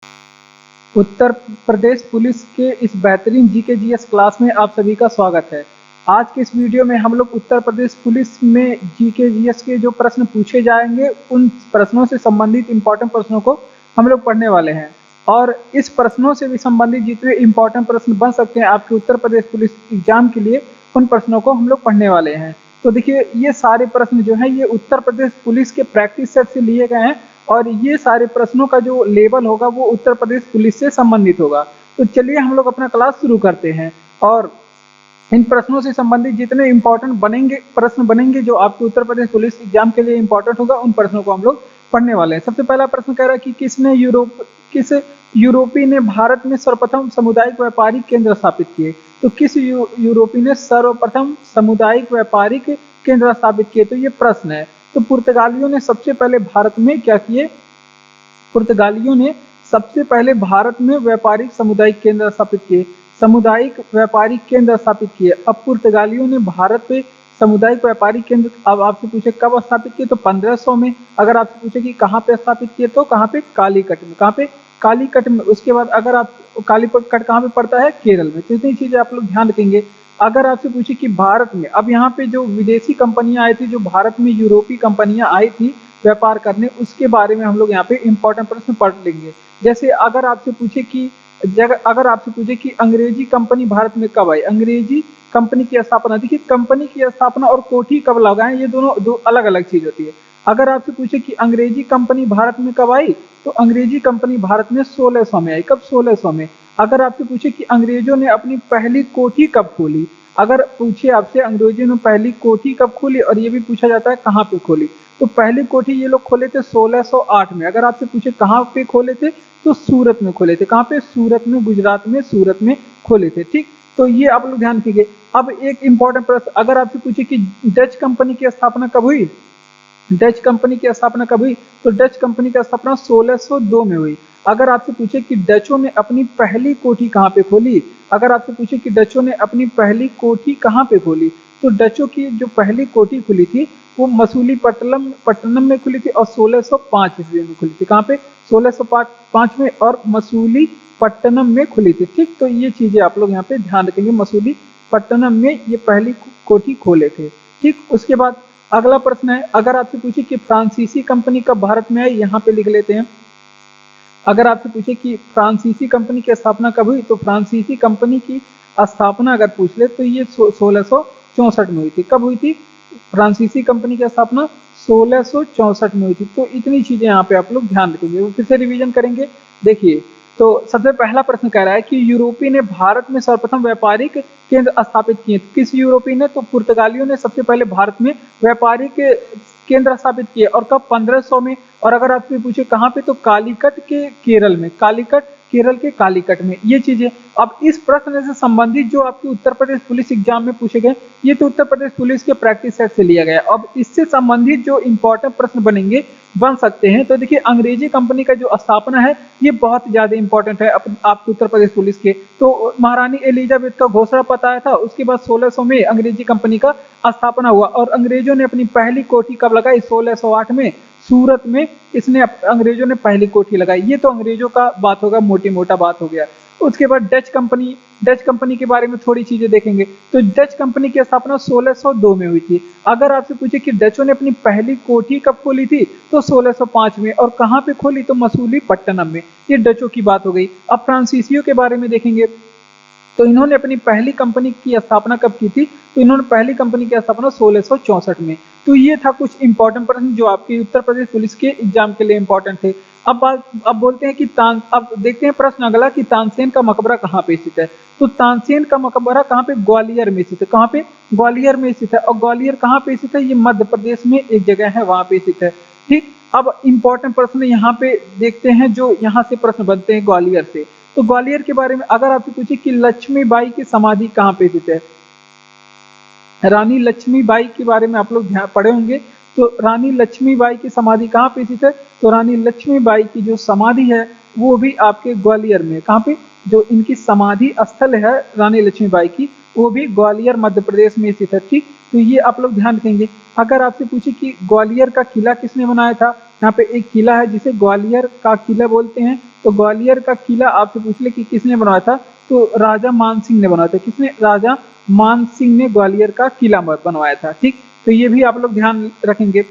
Uttar Pradesh police के इस बेहतरीन जीके जीएस क्लास में आप सभी का स्वागत है। आज के इस वीडियो में हम लोग उत्तर प्रदेश पुलिस में जीके जीएस के जो प्रश्न पूछे जाएंगे उन प्रश्नों से संबंधित इम्पोर्टेंट प्रश्नों को हम लोग पढ़ने वाले हैं। और इस प्रश्नों से भी संबंधित जितने इम्पोर्टेंट प्रश्न बन सकते हैं आपके उत्तर प्रदेश पुलिस एग्जाम के लिए, उन प्रश्नों को हम लोग पढ़ने वाले हैं। तो देखिए, ये सारे प्रश्न जो हैं ये उत्तर प्रदेश पुलिस के प्रैक्टिस सेट से लिए गए हैं और ये सारे प्रश्नों का जो लेवल होगा वो उत्तर प्रदेश पुलिस से संबंधित होगा। तो चलिए हम लोग अपना क्लास शुरू करते हैं और इन प्रश्नों से संबंधित जितने इम्पोर्टेंट प्रश्न बनेंगे जो आपके उत्तर प्रदेश पुलिस एग्जाम के लिए इम्पोर्टेंट होगा, उन प्रश्नों को हम लोग पढ़ने वाले हैं। सबसे पहला प्रश्न कह रहा है कि किस यूरोपी ने भारत में सर्वप्रथम सामुदायिक व्यापारिक केंद्र स्थापित किए। तो किस यूरोपी ने सर्वप्रथम सामुदायिक व्यापारिक केंद्र स्थापित किए? तो ये प्रश्न है। तो पुर्तगालियों ने सबसे पहले भारत में क्या किए? पुर्तगालियों ने सबसे पहले भारत में व्यापारिक सामुदायिक केंद्र स्थापित किए। सामुदायिक व्यापारिक केंद्र स्थापित किए। अब पुर्तगालियों ने भारत पे सामुदायिक व्यापारिक केंद्र, अब आपसे पूछे कब स्थापित किए? तो 1500 में। अगर आपसे पूछे कि कहाँ पे स्थापित किए, तो कहाँ पे? कालीकट में। कहाँ पे? कालीकट में। उसके बाद अगर आप कालीकट कहाँ पे पड़ता है? केरल में। तो इतनी चीजें आप लोग ध्यान रखेंगे। अगर आपसे पूछे कि भारत में, अब यहाँ पे जो विदेशी कंपनियां आई थी, जो भारत में यूरोपीय कंपनियां आई थी व्यापार करने, उसके बारे में हम लोग यहाँ पे इंपॉर्टेंट प्रश्न पढ़ लेंगे। जैसे अगर आपसे पूछे कि अंग्रेजी कंपनी भारत में कब आई, अंग्रेजी कंपनी की स्थापना, देखिए कंपनी की स्थापना और कोठी कब लगाएं, ये दोनों दो अलग अलग चीज होती है। अगर आपसे पूछे कि अंग्रेजी कंपनी भारत में कब आई, तो अंग्रेजी कंपनी भारत में 1600 में आई। कब? 1600 में। अगर आपसे पूछे कि अंग्रेजों ने अपनी पहली कोठी कब खोली, अगर पूछे आपसे अंग्रेजों ने पहली कोठी कब खोली, और ये भी पूछा जाता है कहाँ पे खोली, तो पहली कोठी ये लोग खोले थे 1608 में। अगर आपसे पूछे कहाँ पे खोले थे, तो सूरत में खोले थे। कहाँ पे? सूरत में, गुजरात में सूरत में खोले थे। ठीक, तो ये आप लोग ध्यान रखिए। अब एक इंपॉर्टेंट प्रश्न, अगर आपसे पूछे कि डच कंपनी की स्थापना कब हुई, डच कंपनी की स्थापना कब हुई, तो डच कंपनी की स्थापना 1602 में हुई। अगर आपसे पूछे कि डचों ने अपनी पहली कोठी कहाँ पे खोली, अगर आपसे पूछे कि डचों ने अपनी पहली कोठी कहाँ पे खोली, तो डचों की जो पहली कोठी खुली थी वो मसूलीपट्टनम में खुली थी और 1605 ईस्वी में खुली थी। कहाँ पे? 1605 में, और मसूलीपट्टनम में खुली थी। ठीक, तो ये चीजें आप लोग यहाँ पे ध्यान रखेंगे, मसूलीपट्टनम में ये पहली कोठी खोले थे। ठीक, उसके बाद अगला प्रश्न है, अगर आपसे पूछे कि फ्रांसीसी कंपनी कब भारत में आई, यहाँ पे लिख लेते हैं। अगर आपसे पूछे कि फ्रांसीसी कंपनी की स्थापना कब हुई, तो फ्रांसीसी कंपनी की स्थापना अगर पूछ ले तो ये 1664 में हुई थी। कब हुई थी? फ्रांसीसी कंपनी की स्थापना 1664 में हुई थी। तो इतनी चीजें यहाँ पे आप लोग ध्यान रखेंगे। फिर से रिवीजन करेंगे। देखिए, तो सबसे पहला प्रश्न कह रहा है कि यूरोपीय ने भारत में सर्वप्रथम व्यापारिक केंद्र स्थापित किए। किस यूरोपीय ने? तो पुर्तगालियों ने सबसे पहले भारत में व्यापारिक केंद्र स्थापित किए। और कब? 1500 में। और अगर आपसे पूछे कहाँ पे, तो कालीकट के केरल में, कालीकट केरल के कालीकट में। ये चीजें अब इस प्रश्न से संबंधित जो आपके उत्तर प्रदेश पुलिस एग्जाम में पूछे गए, ये तो उत्तर प्रदेश पुलिस के प्रैक्टिस सेट से लिया गया। अब इससे संबंधित जो इंपॉर्टेंट प्रश्न बन सकते हैं, तो देखिए अंग्रेजी कंपनी का जो स्थापना है ये बहुत ज्यादा इंपॉर्टेंट है आपके उत्तर प्रदेश पुलिस के। तो महारानी एलिजाबेथ का घोषणा पत्र आया था, उसके बाद 1600 में अंग्रेजी कंपनी का स्थापना हुआ। और अंग्रेजों ने अपनी पहली कोठी कब लगाई? 1608 में सूरत में इसने अंग्रेजों ने पहली कोठी लगाई। ये तो अंग्रेजों का बात होगा, मोटी मोटा बात हो गया। उसके बाद डच कंपनी के बारे में थोड़ी चीजें देखेंगे। तो डच कंपनी की स्थापना 1602 में हुई थी। अगर आपसे पूछे कि डचों ने अपनी पहली कोठी कब खोली थी, तो 1605 में। और कहाँ पे खोली? तो मसूलीपट्टनम में। ये डचों की बात हो गई। अब फ्रांसीसियों के बारे में देखेंगे, तो इन्होंने अपनी पहली कंपनी की स्थापना कब की थी? तो इन्होंने पहली कंपनी की स्थापना 1664 में। तो ये था कुछ इंपॉर्टेंट प्रश्न जो आपके उत्तर प्रदेश पुलिस के एग्जाम के लिए इंपॉर्टेंट थे। अब बोलते हैं कि अब देखते हैं प्रश्न अगला कि तानसेन का मकबरा कहाँ पे स्थित है। तो तानसेन का मकबरा कहाँ पे? ग्वालियर में स्थित है। कहाँ पे? ग्वालियर में स्थित है। और ग्वालियर कहाँ पे स्थित है? ये मध्य प्रदेश में एक जगह है, वहां पे स्थित है। ठीक, अब इंपॉर्टेंट प्रश्न यहाँ पे देखते हैं जो यहाँ से प्रश्न बनते हैं ग्वालियर से। तो ग्वालियर के बारे में अगर आपसे पूछे कि लक्ष्मीबाई की समाधि कहाँ पे स्थित है, रानी लक्ष्मीबाई के बारे में आप लोग ध्यान पढ़े होंगे। तो रानी लक्ष्मीबाई की समाधि कहाँ पे स्थित है? तो रानी लक्ष्मीबाई की जो समाधि है वो भी आपके ग्वालियर में। कहाँ पे? जो इनकी समाधि स्थल है रानी लक्ष्मीबाई की, वो भी ग्वालियर मध्य प्रदेश में स्थित है। ठीक, तो ये आप लोग ध्यान रखेंगे। अगर आपसे पूछे कि ग्वालियर का किला किसने बनाया था, यहाँ पे एक किला है जिसे ग्वालियर का किला बोलते हैं, तो ग्वालियर का किला आपसे पूछ ले कि किसने बनवाया था, तो राजा मान सिंह ने बनवाया था। किसने? राजा मान सिंह ने ग्वालियर का किला बनवाया था। ठीक, तो ये भी आप लोग ध्यान रखेंगे।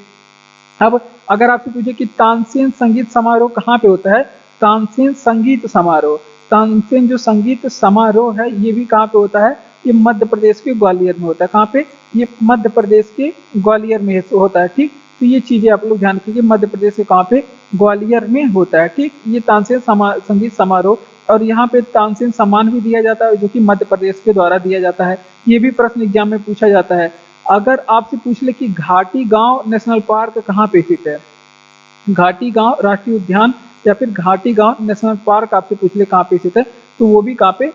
अब अगर आपसे पूछे कि तानसेन संगीत समारोह कहाँ पे होता है, तानसेन संगीत समारोह, तानसेन जो संगीत समारोह है ये भी कहाँ पे होता है, ये मध्य प्रदेश के ग्वालियर में होता है। कहाँ पे? ये मध्य प्रदेश के ग्वालियर में होता है। ठीक, तो ये चीजें आप लोग ध्यान रखिए, मध्य प्रदेश के कहाँ पे? ग्वालियर में होता है। ठीक, ये तानसेन संगीत समारोह, और यहाँ पे तानसेन सम्मान भी दिया जाता है जो कि मध्य प्रदेश के द्वारा दिया जाता है। ये भी प्रश्न एग्जाम में पूछा जाता है। अगर आपसे पूछ ले कि घाटी गांव नेशनल पार्क कहाँ पे स्थित है, घाटी गांव राष्ट्रीय उद्यान या फिर घाटी गांव नेशनल पार्क आपसे पूछ ले कहाँ पे स्थित है, तो वो भी कहाँ पे?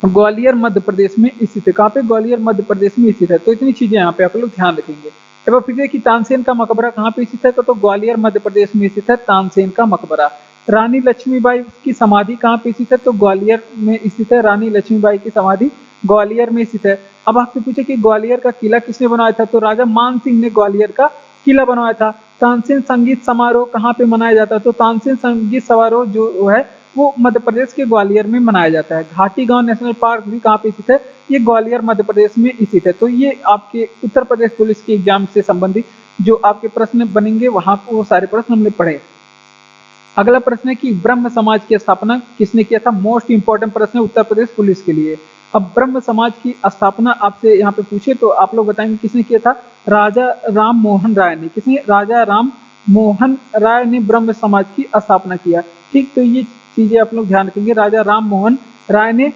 ग्वालियर मध्य प्रदेश में स्थित है। कहाँ पे? ग्वालियर मध्य प्रदेश में स्थित है। तो इतनी चीजें यहाँ पे आप लोग ध्यान रखेंगे। अब फिर से कि तानसेन का मकबरा कहाँ पे स्थित है, तो ग्वालियर मध्य प्रदेश में स्थित है तानसेन का मकबरा। रानी लक्ष्मीबाई की समाधि कहाँ पे स्थित है, तो ग्वालियर में स्थित है। रानी लक्ष्मीबाई की समाधि ग्वालियर में स्थित है। अब आपसे पूछे कि ग्वालियर का किला किसने बनवाया था, तो राजा मान सिंह ने ग्वालियर का किला बनवाया था। तानसेन संगीत समारोह कहाँ पे मनाया जाता है, तो तानसेन संगीत समारोह जो है वो मध्य प्रदेश के ग्वालियर में मनाया जाता है। घाटी गांव नेशनल पार्क भी कहाँ पे स्थित है, ये ग्वालियर मध्य प्रदेश में स्थित है। तो ये आपके उत्तर प्रदेश पुलिस के एग्जाम से संबंधित जो आपके प्रश्न बनेंगे वहां वो सारे प्रश्न हमने पढ़े। अगला प्रश्न है कि ब्रह्म समाज की स्थापना किसने किया था, मोस्ट इंपॉर्टेंट प्रश्न है उत्तर प्रदेश पुलिस के लिए। अब ब्रह्म समाज की स्थापना आपसे यहाँ पे पूछे तो आप लोग बताएंगे किसने किया था, राजा राम मोहन राय ने। किसने? राजा राम मोहन राय ने ब्रह्म समाज की स्थापना किया। ठीक, तो ये चीजें आप लोग ध्यान रखेंगे, राजा राम मोहन राय ने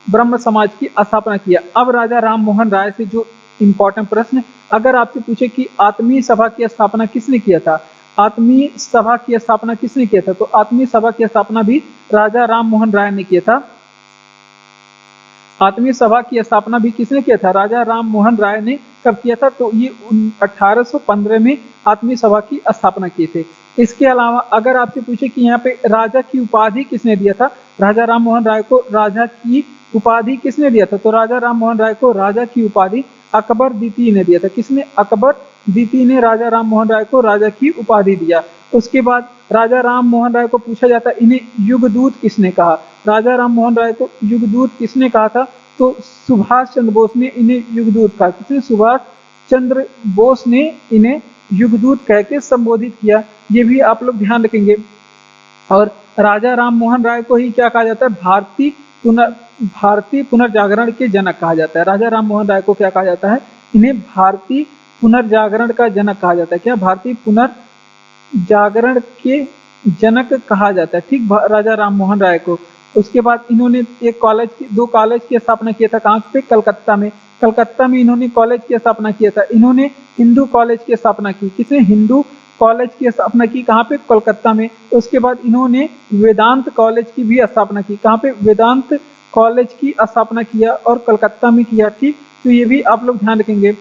ब्रह्म समाज की स्थापना किया। अब राजा राम मोहन राय से जो इंपॉर्टेंट प्रश्न, अगर आपसे पूछे कि आत्मीय सभा की स्थापना किसने किया था, आत्मीय सभा की स्थापना किसने किया था, तो आत्मीय सभा की स्थापना भी राजा राम मोहन राय ने किया था। आत्मीय सभा की स्थापना भी किसने किया था, राजा राम मोहन राय ने कब किया था, तो ये 1815 में आत्मीय सभा की स्थापना किए थे। इसके अलावा अगर आपसे पूछे कि यहाँ पे राजा की उपाधि किसने दिया था, राजा राम मोहन राय को राजा की उपाधि किसने दिया था, तो राजा राम मोहन राय को राजा की उपाधि अकबर द्वितीय ने दिया था। किसने? अकबर द्वितीय ने राजा राम मोहन राय को राजा की उपाधि दिया। उसके बाद राजा राम मोहन राय को पूछा जाता इन्हें युगदूत किसने कहा, राजा राम मोहन राय को युगदूत किसने कहा था, तो सुभाष चंद्र बोस ने इन्हें युगदूत कहा। किसने? सुभाष चंद्र बोस ने इन्हें युगदूत कह के संबोधित किया। ये भी आप लोग ध्यान रखेंगे। और राजा राम मोहन राय को ही क्या कहा जाता है, भारतीय पुनर्जागरण के जनक कहा जाता है। राजा राम मोहन राय को क्या कहा जाता है, इन्हें भारतीय पुनर्जागरण का जनक कहा जाता है। क्या? भारतीय पुनर्जागरण के जनक कहा जाता है। ठीक, राजा राम मोहन राय को। उसके बाद इन्होंने दो कॉलेज की स्थापना किया था। कहाँ पे? कलकत्ता में। कलकत्ता में इन्होंने कॉलेज की स्थापना किया था। इन्होंने हिंदू कॉलेज की स्थापना की। किसने? हिंदू कॉलेज की स्थापना की। कहाँ पे? कोलकाता में। उसके बाद इन्होंने वेदांत कॉलेज की भी स्थापना की। कहाँ पे? वेदांत कॉलेज की स्थापना किया और कलकत्ता में किया। ठीक, तो ये भी आप लोग ध्यान रखेंगे।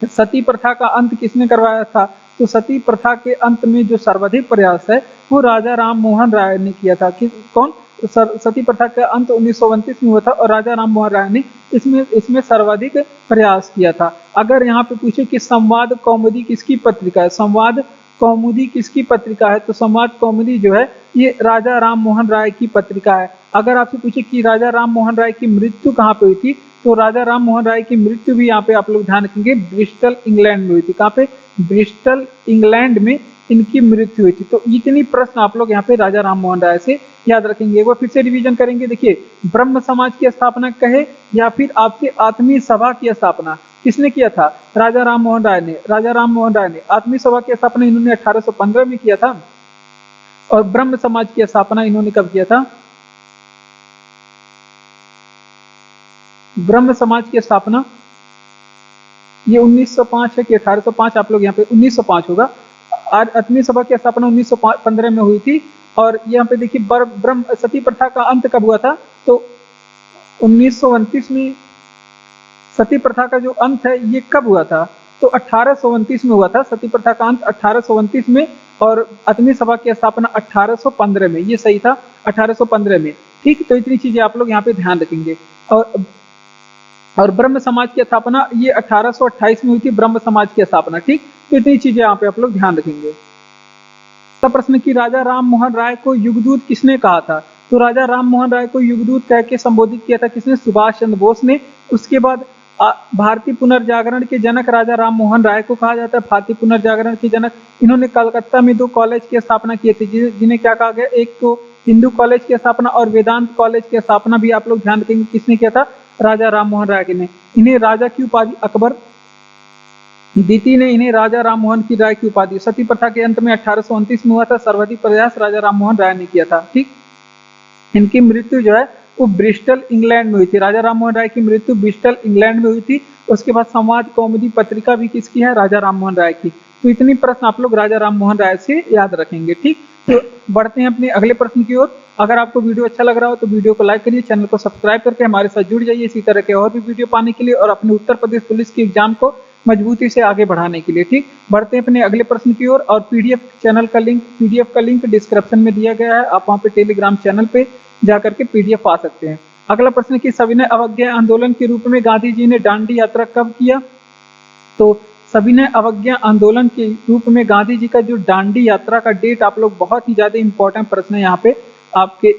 सती प्रथा का अंत किसने करवाया था, तो सती प्रथा के अंत में जो सर्वाधिक प्रयास है वो राजा राम मोहन राय ने किया था। कौन? तो सती प्रथा का अंत 1929 में हुआ था और राजा राम मोहन राय ने इसमें सर्वाधिक प्रयास किया था। अगर यहाँ पे पूछे कि संवाद कौमुदी किसकी पत्रिका है, संवाद कौमुदी किसकी पत्रिका है, तो संवाद कौमुदी जो है ये राजा राम मोहन राय की पत्रिका है। अगर आपसे पूछे कि राजा राम मोहन राय की मृत्यु कहाँ पे हुई थी, तो राजा राम मोहन राय की मृत्यु भी यहाँ पे आप लोग ध्यान रखेंगे ब्रिस्टल इंग्लैंड में हुई थी। कहाँ पे? ब्रिस्टल इंग्लैंड में इनकी मृत्यु हुई थी। तो इतनी प्रश्न आप लोग यहाँ पे राजा राम मोहन राय से याद रखेंगे। एक बार फिर से रिवीजन करेंगे। देखिए, ब्रह्म समाज की स्थापना कहे या फिर आपसे आत्मीय सभा की स्थापना किसने किया था, राजा राम मोहन राय ने। राजा राम मोहन राय ने आत्मीय सभा की स्थापना इन्होंने 1815 में किया था और ब्रह्म समाज की स्थापना इन्होंने कब किया था, ब्रह्म समाज की स्थापना ये 1905 है कि 1805, आप लोग यहाँ पे 1905 होगा। आत्मीय सभा की स्थापना 1915 में हुई थी। और यहाँ पे देखिए ब्रह्म सती प्रथा का अंत कब हुआ था, तो 1929 में सती प्रथा का जो अंत है ये कब हुआ था, तो 1829 में हुआ था सती प्रथा का अंत 1829 में, और आत्मीय सभा की स्थापना 1815 में। ये सही था, 1815 में। ठीक, तो इतनी चीजें आप लोग यहाँ पे ध्यान रखेंगे। और ब्रह्म समाज की स्थापना ये 1828 में हुई थी, ब्रह्म समाज की स्थापना। ठीक, तो इतनी चीजें यहाँ पे आप लोग ध्यान रखेंगे। अगला प्रश्न कि राजा राम मोहन राय को युगदूत किसने कहा था? तो राजा राम मोहन राय को युगदूत कह के संबोधित किया था किसने? सुभाष चंद्र बोस ने। उसके बाद भारतीय पुनर्जागरण के जनक राजा राम मोहन राय को कहा जाता है, भारतीय पुनर्जागरण के जनक। इन्होंने कलकत्ता में 2 कॉलेज की स्थापना किए थे, जिन्हें क्या कहा गया? एक तो हिंदू कॉलेज की स्थापना और वेदांत कॉलेज की स्थापना भी आप लोग ध्यान रखेंगे किसने किया था? राजा राम मोहन राय ने। इन्हें राजा की उपाधि अकबर द्वितीय ने इन्हें राजा राम मोहन की राय की उपाधि। सती प्रथा के अंत में 1829 में हुआ था। सर्वाधिक प्रयास राजा राम मोहन राय ने किया था। ठीक, इनकी मृत्यु जो है वो ब्रिस्टल इंग्लैंड में हुई थी। राजा राम मोहन राय की मृत्यु ब्रिस्टल इंग्लैंड में हुई थी। उसके बाद समाज कौमुदी पत्रिका भी किसकी है? राजा राम मोहन राय की। तो इतनी प्रश्न आप लोग राजा राम मोहन राय से याद रखेंगे। ठीक, तो बढ़ते हैं अपने अगले प्रश्न की ओर। अगर आपको वीडियो अच्छा लग रहा हो तो वीडियो को लाइक करिए, चैनल को सब्सक्राइब करके हमारे साथ जुड़ जाइए इसी तरह के और भी वीडियो पाने के लिए और अपने उत्तर प्रदेश पुलिस की एग्जाम को मजबूती से आगे बढ़ाने के लिए। ठीक, बढ़ते हैं अपने अगले प्रश्न की ओर। और पीडीएफ का लिंक डिस्क्रिप्शन में दिया गया है, आप वहां पे टेलीग्राम चैनल पे जाकर के पीडीएफ पा सकते हैं। अगला प्रश्न कि सविनय अवज्ञा आंदोलन के रूप में गांधी जी ने दांडी यात्रा कब किया? तो सविनय अवज्ञा आंदोलन के रूप में गांधी जी का जो दांडी यात्रा का डेट, आप लोग बहुत ही ज्यादा इंपॉर्टेंट प्रश्न है यहाँ पे आपके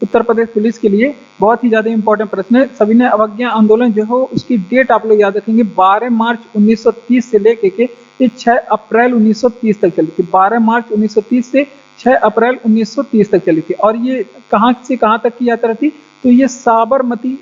उत्तर प्रदेश पुलिस के लिए, बहुत ही ज्यादा इंपॉर्टेंट प्रश्न है। सविनय अवज्ञा आंदोलन जो हो उसकी डेट आप लोग याद रखेंगे 12 मार्च 1930 से लेके के 6 अप्रैल 1930 तक चली थी। 12 मार्च 1930 से 6 अप्रैल 1930 तक चली थी। और ये कहाँ से कहाँ तक की यात्रा थी? तो ये साबरमती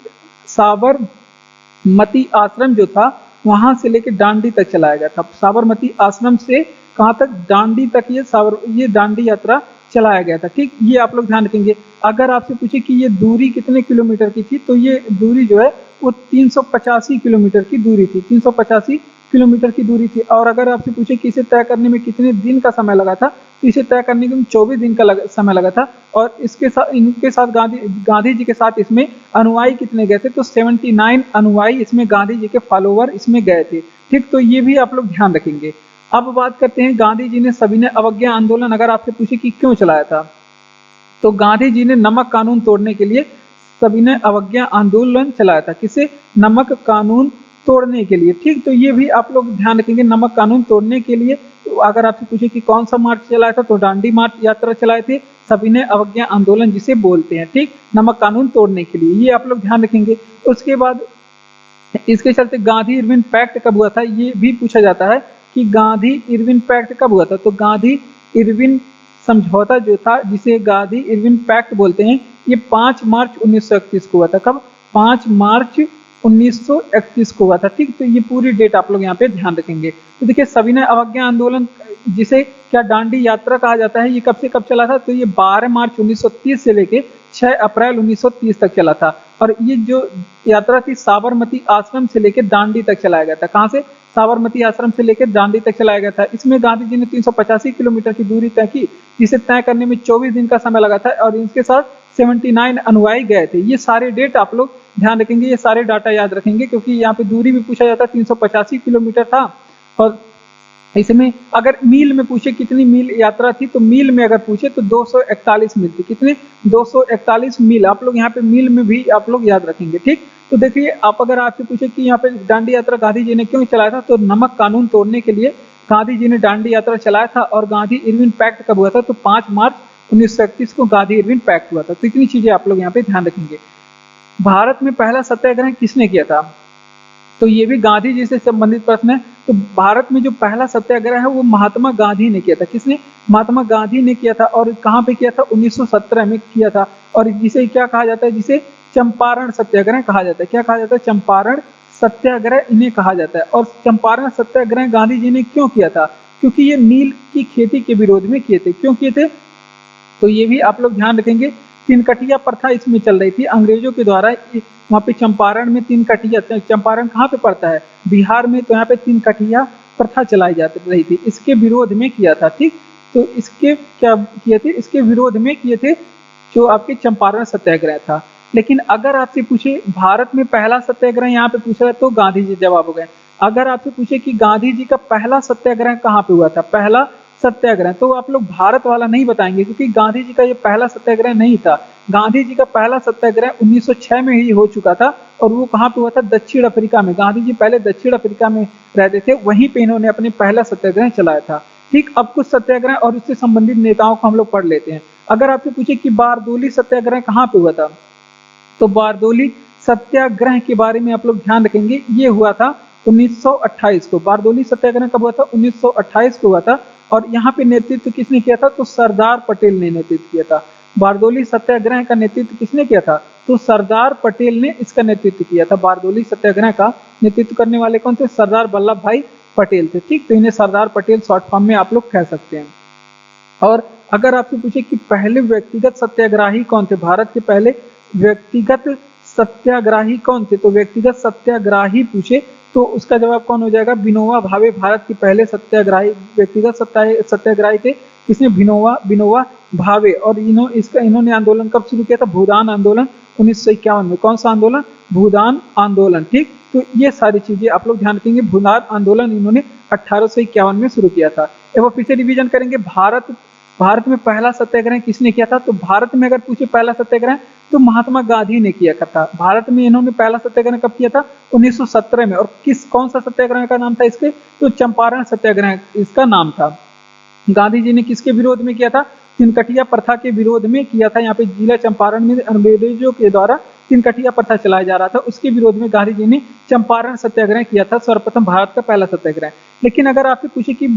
आश्रम जो था वहां से लेके दांडी तक चलाया गया था। साबरमती आश्रम से कहाँ तक? दांडी तक ये दांडी यात्रा चलाया गया था। ठीक, ये आप लोग ध्यान रखेंगे। अगर आपसे पूछे कि ये दूरी कितने किलोमीटर की थी, तो ये दूरी जो है वो 385 किलोमीटर की दूरी थी। 385 किलोमीटर की दूरी थी। और अगर आपसे पूछे कि इसे तय करने में कितने दिन का समय लगा था, तो इसे तय करने में 24 दिन का समय लगा था। और इनके साथ गांधी जी के साथ इसमें अनुयायी कितने गए थे? तो 79 अनुयायी इसमें गांधी जी के फॉलोवर इसमें गए थे। ठीक, तो ये भी आप लोग ध्यान रखेंगे। अब बात करते हैं गांधी जी ने सविनय अवज्ञा आंदोलन अगर आपसे पूछे कि क्यों चलाया था, तो गांधी जी ने नमक कानून तोड़ने के लिए सविनय अवज्ञा आंदोलन चलाया था। किसे? नमक कानून तोड़ने के लिए। ठीक, तो ये भी आप लोग ध्यान रखेंगे। नमक कानून तोड़ने के लिए अगर आपसे पूछे कि कौन सा मार्च चलाया था, तो दांडी मार्च यात्रा चलाए थे, सविनय अवज्ञा आंदोलन जिसे बोलते हैं। ठीक, नमक कानून तोड़ने के लिए, ये आप लोग ध्यान रखेंगे। उसके बाद इसके चलते गांधी इरविन पैक्ट कब हुआ था, ये भी पूछा जाता है कि गांधी इरविन पैक्ट कब हुआ था। तो गांधी इरविन समझौता जो था, जिसे गांधी इरविन पैक्ट बोलते हैं, ये 5 मार्च 1931 को हुआ था। कब? 5 मार्च 1931 को हुआ था। ठीक, तो ये पूरी डेट आप लोग यहाँ पे ध्यान रखेंगे। तो देखिए सविनय अवज्ञा आंदोलन जिसे क्या दांडी यात्रा कहा जाता है, ये कब से कब चला था? तो ये 12 मार्च 1930 से लेके 6 अप्रैल 1930 तक चला था। और ये जो यात्रा थी साबरमती आश्रम से लेकर दांडी तक चलाया गया था। कहाँ से? साबरमती आश्रम से लेकर दांडी तक चलाया गया था। इसमें गांधी जी ने 385 किलोमीटर की दूरी तय की, जिसे तय करने में 24 दिन का समय लगा था। और इनके साथ 79 अनुयायी गए थे। ये सारे डेट आप लोग ध्यान रखेंगे, ये सारे डाटा याद रखेंगे, क्योंकि यहाँ पे दूरी भी पूछा जाता है। 385 किलोमीटर था। और इसमें अगर मील में पूछे कितनी मील यात्रा थी, तो मील में अगर पूछे तो 241 मील थी। कितने? 241 मील। आप लोग यहाँ पे मील में भी आप लोग याद रखेंगे। ठीक, तो देखिए अगर आपसे पूछे कि यहाँ पे दांडी यात्रा गांधी जी ने क्यों चलाया था, तो नमक कानून तोड़ने के लिए गांधी जी ने दांडी यात्रा चलाया था। और गांधी इरविन पैक्ट कब हुआ था? तो 5 मार्च 1931 को गांधी इरविन पैक्ट हुआ था। तो इतनी चीजें आप लोग यहाँ पे ध्यान रखेंगे। भारत में पहला सत्याग्रह किसने किया था? तो ये भी गांधी जी से संबंधित प्रश्न है। तो भारत में जो पहला सत्याग्रह है वो महात्मा गांधी ने किया था। किसने? महात्मा गांधी ने किया था। और कहाँ पे किया था? 1917 में किया था। और जिसे क्या कहा जाता है? जिसे चंपारण सत्याग्रह कहा जाता है। क्या कहा जाता है? चंपारण सत्याग्रह इन्हें कहा जाता है। और चंपारण सत्याग्रह गांधी जी ने क्यों किया था? क्योंकि ये नील की खेती के विरोध में किए थे। क्यों किए थे? तो ये भी आप लोग ध्यान रखेंगे। 3 कटिया प्रथा इसमें चल रही थी अंग्रेजों के द्वारा। वहाँ पे चंपारण में 3 कटिया, चंपारण कहाँ पे पड़ता है? बिहार में। तो यहाँ पे 3 कटिया प्रथा चलाई जाती रही थी, इसके विरोध में किया था। ठीक, तो इसके क्या किए थे? इसके विरोध में किए थे जो आपके चंपारण सत्याग्रह था। लेकिन अगर आपसे पूछे भारत में पहला सत्याग्रह यहाँ पे पूछा है, तो गांधी जी जवाब हो गए। अगर आपसे पूछे कि गांधी जी का पहला सत्याग्रह कहाँ पे हुआ था, पहला सत्याग्रह, तो आप लोग भारत वाला नहीं बताएंगे, क्योंकि गांधी जी का ये पहला सत्याग्रह नहीं था। गांधी जी का पहला सत्याग्रह 1906 में ही हो चुका था। और वो कहाँ पे हुआ था? दक्षिण अफ्रीका में। गांधी जी पहले दक्षिण अफ्रीका में रहते थे, वहीं पे इन्होंने अपने पहला सत्याग्रह चलाया था। ठीक, अब कुछ सत्याग्रह और उससे संबंधित नेताओं को हम लोग पढ़ लेते हैं। अगर आपसे पूछे कि बारदोली सत्याग्रह कहाँ पे हुआ था, तो बारदोली सत्याग्रह के बारे में आप लोग ध्यान रखेंगे, ये हुआ था 1928 को। बारदोली सत्याग्रह कब हुआ था? 1928 को हुआ था। और यहाँ पे नेतृत्व किसने किया था? तो सरदार पटेल ने नेतृत्व किया था। बारदोली सत्याग्रह का नेतृत्व किसने किया था? तो सरदार पटेल ने इसका नेतृत्व किया था। बारदोली सत्याग्रह का नेतृत्व करने वाले कौन थे? सरदार वल्लभ भाई पटेल थे। ठीक, तो इन्हें सरदार पटेल शॉर्ट फॉर्म में आप लोग कह सकते हैं। और अगर आपसे पूछे कि पहले व्यक्तिगत सत्याग्रही कौन थे, भारत के पहले व्यक्तिगत सत्याग्रही कौन थे, तो व्यक्तिगत सत्याग्रही पूछे तो उसका जवाब कौन हो जाएगा? विनोबा भावे भारत के पहले सत्याग्रही व्यक्तिगत सत्याग्रही थे। किसने? विनोबा भावे। और इन्होंने आंदोलन कब शुरू किया था? भूदान आंदोलन 1951 में। कौन सा आंदोलन? भूदान आंदोलन। ठीक, तो ये सारी चीजें आप लोग ध्यान रखेंगे। भूदान आंदोलन इन्होंने 1851 में शुरू किया था। एक बार फिर से रिवीजन करेंगे, भारत में पहला सत्याग्रह किसने किया था? तो भारत में अगर पूछे पहला सत्याग्रह तो महात्मा गांधी ने किया था। भारत में इन्होंने पहला सत्याग्रह कब किया था? 1917 में। और कौन सा सत्याग्रह का नाम था इसके? तो चंपारण सत्याग्रह इसका नाम था। गांधी जी ने किसके विरोध में किया था? तिनकटिया प्रथा के विरोध में किया था। यहाँ पे जिला चंपारण में अंग्रेजों के द्वारा तिनकटिया प्रथा चलाया जा रहा था, उसके विरोध में गांधी जी ने चंपारण सत्याग्रह किया था, सर्वप्रथम भारत का पहला सत्याग्रह। लेकिन अगर आपसे पूछे कि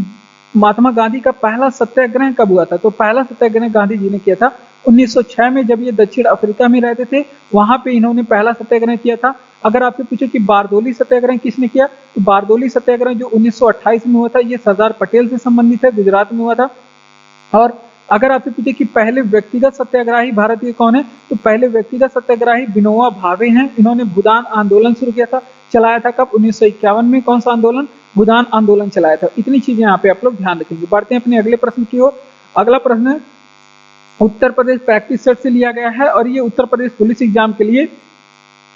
महात्मा गांधी का पहला सत्याग्रह कब हुआ था, तो पहला सत्याग्रह गांधी जी ने किया था 1906 में, जब ये दक्षिण अफ्रीका में रहते थे, वहां पे इन्होंने पहला सत्याग्रह किया था। अगर आपसे पूछे कि बारदोली सत्याग्रह किसने किया, तो बारदोली सत्याग्रह जो 1928 में हुआ था, ये सरदार पटेल से संबंधित है, गुजरात में हुआ था। और अगर आपसे पूछे कि पहले व्यक्तिगत सत्याग्रही भारत के कौन है, तो पहले व्यक्तिगत सत्याग्रही विनोबा भावे हैं। इन्होंने भूदान आंदोलन शुरू किया था, चलाया था कब? 1951 में। कौन सा आंदोलन? भूदान आंदोलन चलाया था। इतनी चीजें यहाँ पे आप लोग ध्यान रखेंगे। बढ़ते हैं अपने अगले प्रश्न की ओर। अगला प्रश्न उत्तर प्रदेश प्रैक्टिस सेट से लिया गया है, और ये उत्तर प्रदेश पुलिस एग्जाम के लिए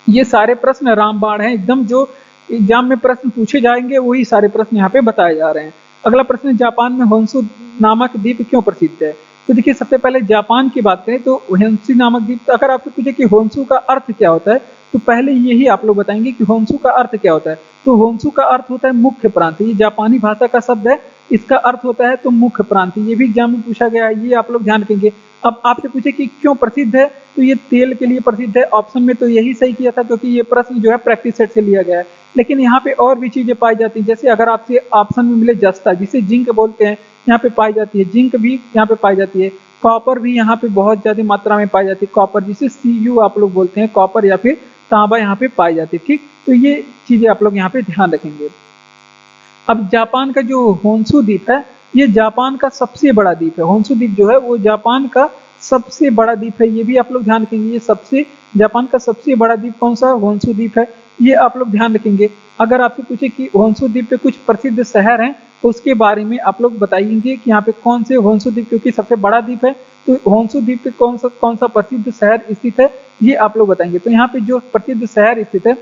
ये सारे प्रश्न रामबाण हैं एकदम। जो एग्जाम में प्रश्न पूछे जाएंगे वही सारे प्रश्न यहाँ पे बताए जा रहे हैं। अगला प्रश्न, जापान में होन्शु नामक द्वीप क्यों प्रसिद्ध है? तो देखिए, सबसे पहले जापान की बात करें तो होन्शु नामक द्वीप, अगर आपसे पूछे कि होन्शु का अर्थ क्या होता है, तो पहले यही आप लोग बताएंगे कि होन्शु का अर्थ क्या होता है। तो होन्शु का अर्थ होता है मुख्य प्रांत। ये जापानी भाषा का शब्द है, इसका अर्थ होता है तो मुख्य प्रांत। ये भी एग्जाम में पूछा गया है, ये आप लोग ध्यान रखेंगे। अब आपसे पूछे कि क्यों प्रसिद्ध है, तो ये तेल के लिए प्रसिद्ध है। ऑप्शन में तो यही सही किया था, क्योंकि ये प्रश्न जो है प्रैक्टिस सेट से लिया गया है। लेकिन यहाँ पे और भी चीजें पाई जाती हैं, जैसे अगर आपसे ऑप्शन में मिले जस्ता, जिसे जिंक बोलते हैं, यहाँ पे पाई जाती है। जिंक भी यहाँ पे पाई जाती है। कॉपर भी यहाँ पे बहुत ज्यादा मात्रा में पाई जाती है। कॉपर, जिसे Cu आप लोग बोलते हैं, कॉपर या फिर तांबा यहाँ पे पाई जाती है। ठीक, तो ये चीजें आप लोग यहाँ पे ध्यान रखेंगे। अब जापान का जो होन्शु द्वीप है, ये जापान का सबसे बड़ा द्वीप है। होन्शु द्वीप जो है वो जापान का सबसे बड़ा द्वीप है, ये भी आप लोग ध्यान रखेंगे। ये जापान का सबसे बड़ा द्वीप कौन सा? होन्शु द्वीप है, ये आप लोग ध्यान रखेंगे। अगर आपसे पूछे कि होन्शु द्वीप पे कुछ प्रसिद्ध शहर हैं, तो उसके बारे में आप लोग बताइएंगे कि यहाँ पे कौन से होन्शु द्वीप, क्योंकि सबसे बड़ा द्वीप है, तो होन्शु द्वीप पे कौन सा प्रसिद्ध शहर स्थित है, ये आप लोग बताएंगे। तो यहाँ पे जो प्रसिद्ध शहर स्थित है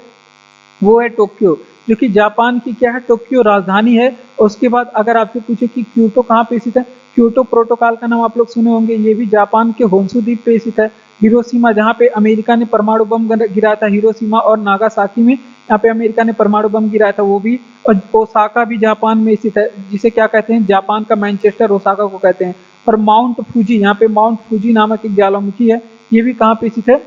वो है टोक्यो, जो कि जापान की क्या है? टोक्यो राजधानी है। और उसके बाद अगर आपसे पूछे कि क्योटो कहाँ पे स्थित है, क्योटो प्रोटोकॉल का नाम आप लोग सुने होंगे, ये भी जापान के होन्शु द्वीप पे स्थित है। हिरोशिमा, जहाँ पे अमेरिका ने परमाणु बम गिराया था, हिरोशिमा और नागासाकी में यहाँ पे अमेरिका ने परमाणु बम गिराया था, वो भी। और ओसाका भी जापान में स्थित है, जिसे क्या कहते हैं? जापान का मैनचेस्टर ओसाका को कहते हैं। और माउंट फूजी, यहाँ पे माउंट फूजी नामक एक ज्वालामुखी है, ये भी कहाँ पे स्थित है?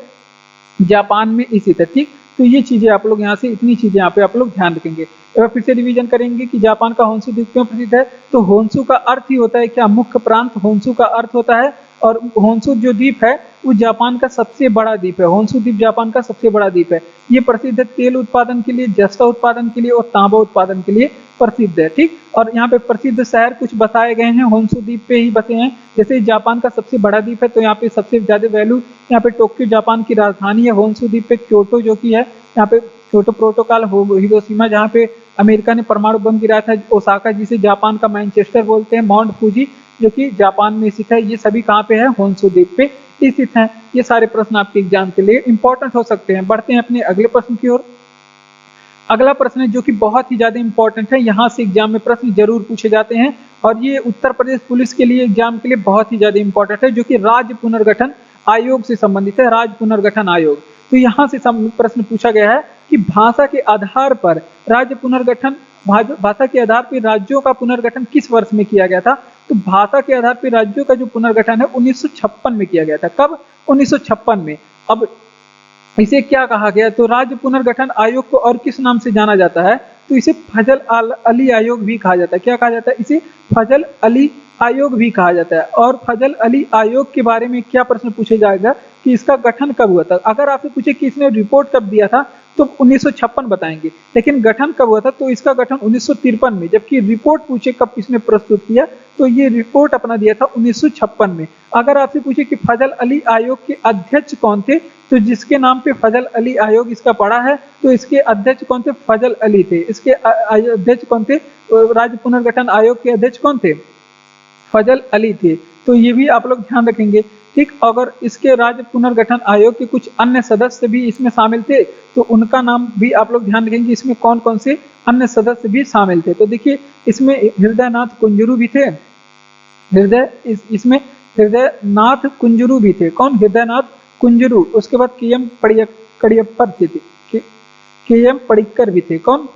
जापान में स्थित है। ठीक, तो ये चीजें आप लोग यहाँ से, इतनी चीजें यहाँ पे आप लोग ध्यान रखेंगे। और फिर से रिवीजन करेंगे कि जापान का होन्शु द्वीप क्यों प्रसिद्ध है। तो होन्शु का अर्थ ही होता है क्या? मुख्य प्रांत। होन्शु का अर्थ होता है, और होन्शु जो द्वीप है वो जापान का सबसे बड़ा द्वीप है। होन्शु द्वीप जापान का सबसे बड़ा द्वीप है। ये प्रसिद्ध है तेल उत्पादन के लिए, जस्ता उत्पादन के लिए और तांबा उत्पादन के लिए प्रसिद्ध है। ठीक, और यहाँ पे प्रसिद्ध शहर कुछ बताए गए हैं, होन्शु द्वीप पे ही बसे हैं। जैसे जापान का सबसे बड़ा द्वीप है, तो यहाँ पे सबसे ज्यादा वैल्यू यहाँ पे टोक्यो जापान की राजधानी है। होन्शु द्वीप पे क्योटो जो की है, यहाँ पे क्योटो प्रोटोकॉल, हिरोशिमा जहाँ पे अमेरिका ने परमाणु बम गिराया था, ओसाका जिसे जापान का मैनचेस्टर बोलते हैं, माउंट फूजी जो कि जापान में स्थित है, ये सभी कहाँ पे है? होन्शु द्वीप पे स्थित हैं। ये सारे प्रश्न आपके एग्जाम के लिए इंपॉर्टेंट हो सकते हैं। बढ़ते हैं अपने अगले प्रश्न की ओर। अगला प्रश्न है जो कि बहुत ही ज्यादा इंपॉर्टेंट है, यहाँ से एग्जाम में प्रश्न जरूर पूछे जाते हैं, और ये उत्तर प्रदेश पुलिस के लिए एग्जाम के लिए बहुत ही ज्यादा इंपॉर्टेंट है, जो कि राज्य पुनर्गठन आयोग से संबंधित है। राज्य पुनर्गठन आयोग, तो यहाँ से प्रश्न पूछा गया है कि भाषा के आधार पर राज्य पुनर्गठन भाषा के आधार पर राज्यों का पुनर्गठन किस वर्ष में किया गया था? तो भाषा के आधार पर राज्यों का जो पुनर्गठन है 1956 में किया गया था। कब? 1956 में। अब इसे क्या कहा गया? तो राज्य पुनर्गठन आयोग को और किस नाम से जाना जाता है? तो इसे फजल अली आयोग भी कहा जाता है। क्या कहा जाता है? इसे फजल अली आयोग भी कहा जाता है। और फजल अली आयोग के बारे में क्या प्रश्न पूछे जाएगा कि इसका गठन कब हुआ था? अगर आपसे पूछे कि इसने रिपोर्ट कब दिया था तो 1956 बताएंगे, लेकिन गठन कब हुआ था? तो इसका गठन 1953 में। जबकि रिपोर्ट पूछे कब किसने प्रस्तुत किया, तो ये रिपोर्ट अपना दिया था 1956 में। अगर आपसे पूछे कि फजल अली आयोग के अध्यक्ष कौन थे, तो जिसके नाम पे फजल अली आयोग इसका पड़ा है, तो इसके अध्यक्ष कौन थे? फजल अली थे। इसके अध्यक्ष कौन थे? राज्य पुनर्गठन आयोग के अध्यक्ष कौन थे? फजल अली थे। तो ये भी आप लोग ध्यान रखेंगे, ठीक। अगर इसके राज्य पुनर्गठन आयोग के कुछ अन्य सदस्य भी इसमें शामिल थे, तो उनका नाम भी आप लोग ध्यान रखेंगे। इसमें कौन कौन से अन्य सदस्य भी शामिल थे? तो देखिए, इसमें हृदयनाथ कुंजरू भी थे। इसमें हृदयनाथ कुंजरू भी थे। कौन? हृदयनाथ कुंजरू। उसके बाद के.एम. पडिक्कर थे। के.एम. पडिक्कर भी थे। कौन?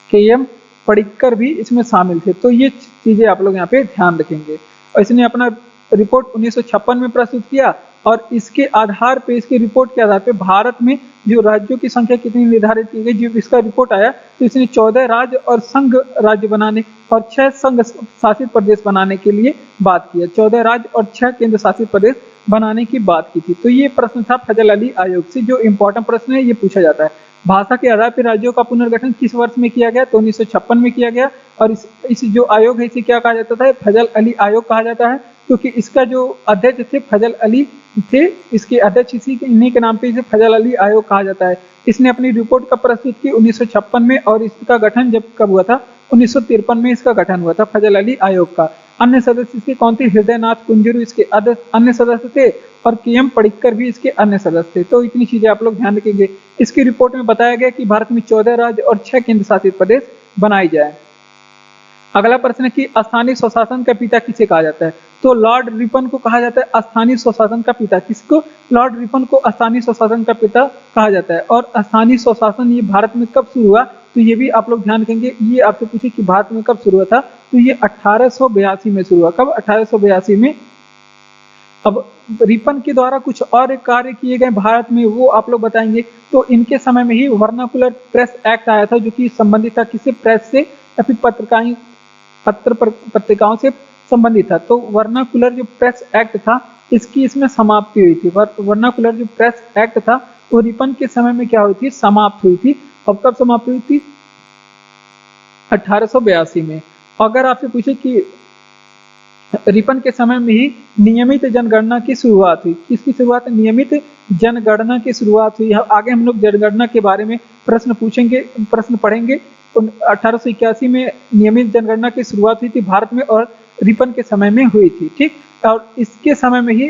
के.एम. पडिक्कर भी इसमें शामिल थे। तो ये चीजें आप लोग यहाँ पे ध्यान रखेंगे। और इसने अपना रिपोर्ट 1956 में प्रस्तुत किया, और इसके आधार पे, इसकी रिपोर्ट के आधार पे भारत में जो राज्यों की संख्या कितनी निर्धारित की गई, जब इसका रिपोर्ट आया तो इसने 14 राज्य और संघ राज्य बनाने और 6 संघ शासित प्रदेश बनाने के लिए बात किया। 14 राज्य और 6 केंद्र शासित प्रदेश बनाने की बात की थी। तो ये प्रश्न था फजल अली आयोग से, जो इंपॉर्टेंट प्रश्न है, ये पूछा जाता है। भाषा के आधार पर राज्यों का पुनर्गठन किस वर्ष में किया गया? तो 1956 में किया गया। और इस जो आयोग है, इसे क्या कहा जाता था? फजल अली आयोग कहा जाता है, क्योंकि इसका जो अध्यक्ष थे फजल अली थे। इसके अध्यक्ष इन्हीं के नाम पे इसे फजल अली आयोग कहा जाता है। इसने अपनी रिपोर्ट कब प्रस्तुत की? 1956 में। और इसका गठन जब कब हुआ था? 1953 में इसका गठन हुआ था फजल अली आयोग का। अन्य सदस्य इसके कौन थे? हृदयनाथ कुंजरू इसके अन्य सदस्य थे, और के.एम. पडिक्कर भी इसके अन्य सदस्य थे। तो इतनी चीजें आप लोग ध्यान रखेंगे। इसकी रिपोर्ट में बताया गया कि भारत में 14 राज्य और 6 केंद्र शासित प्रदेश बनाए जाए। अगला प्रश्न है कि स्थानीय स्वशासन का पिता किसे कहा जाता है? तो लॉर्ड रिपन को कहा जाता है स्थानीय स्वशासन का पिता। किसको? लॉर्ड रिपन को स्थानीय स्वशासन का पिता कहा जाता है। और स्थानीय स्वशासन ये भारत में कब शुरू हुआ? तो ये भी आप लोग ध्यान रखेंगे। ये आपसे पूछे कि भारत में कब शुरू हुआ था, तो ये 1882 में शुरू हुआ। कब? 1882 में। अब रिपन के द्वारा कुछ और कार्य किए गए भारत में, वो आप लोग बताएंगे। तो इनके समय में ही वर्नाकुलर प्रेस एक्ट आया था, जो कि संबंधित था किससे? प्रेस से, या फिर पत्रिकाओं से संबंधित था। तो वर्नाकुलर जो प्रेस एक्ट था, इसमें समाप्ति हुई थी। वर्नाकुलर जो प्रेस एक्ट था, वो रिपन के समय में क्या हुई थी? समाप्त हुई थी। अब कब समाप्त हुई थी? 1882 में। अगर आपसे पूछे कि रिपन के समय में ही नियमित जनगणना की शुरुआत हुई। किसकी शुरुआत? नियमित जनगणना की शुरुआत हुई। आगे हम लोग जनगणना के बारे में प्रश्न पढ़ेंगे। तो 1881 में नियमित जनगणना की शुरुआत हुई थी भारत में, और रिपन के समय में हुई थी, ठीक। और इसके समय में ही,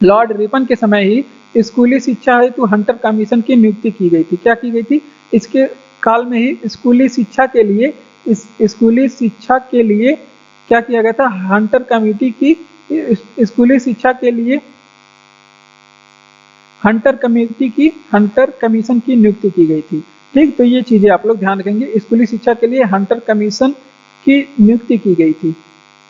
लॉर्ड रिपन के समय ही स्कूली शिक्षा हेतु हंटर कमीशन की नियुक्ति की गई थी। क्या की गई थी? इसके काल में ही स्कूली शिक्षा के लिए क्या किया गया था? हंटर कमेटी की, स्कूली शिक्षा के लिए हंटर कमीशन की नियुक्ति की गई थी, ठीक। तो ये चीजें आप लोग ध्यान रखेंगे। स्कूली शिक्षा के लिए हंटर कमीशन की नियुक्ति की गई थी।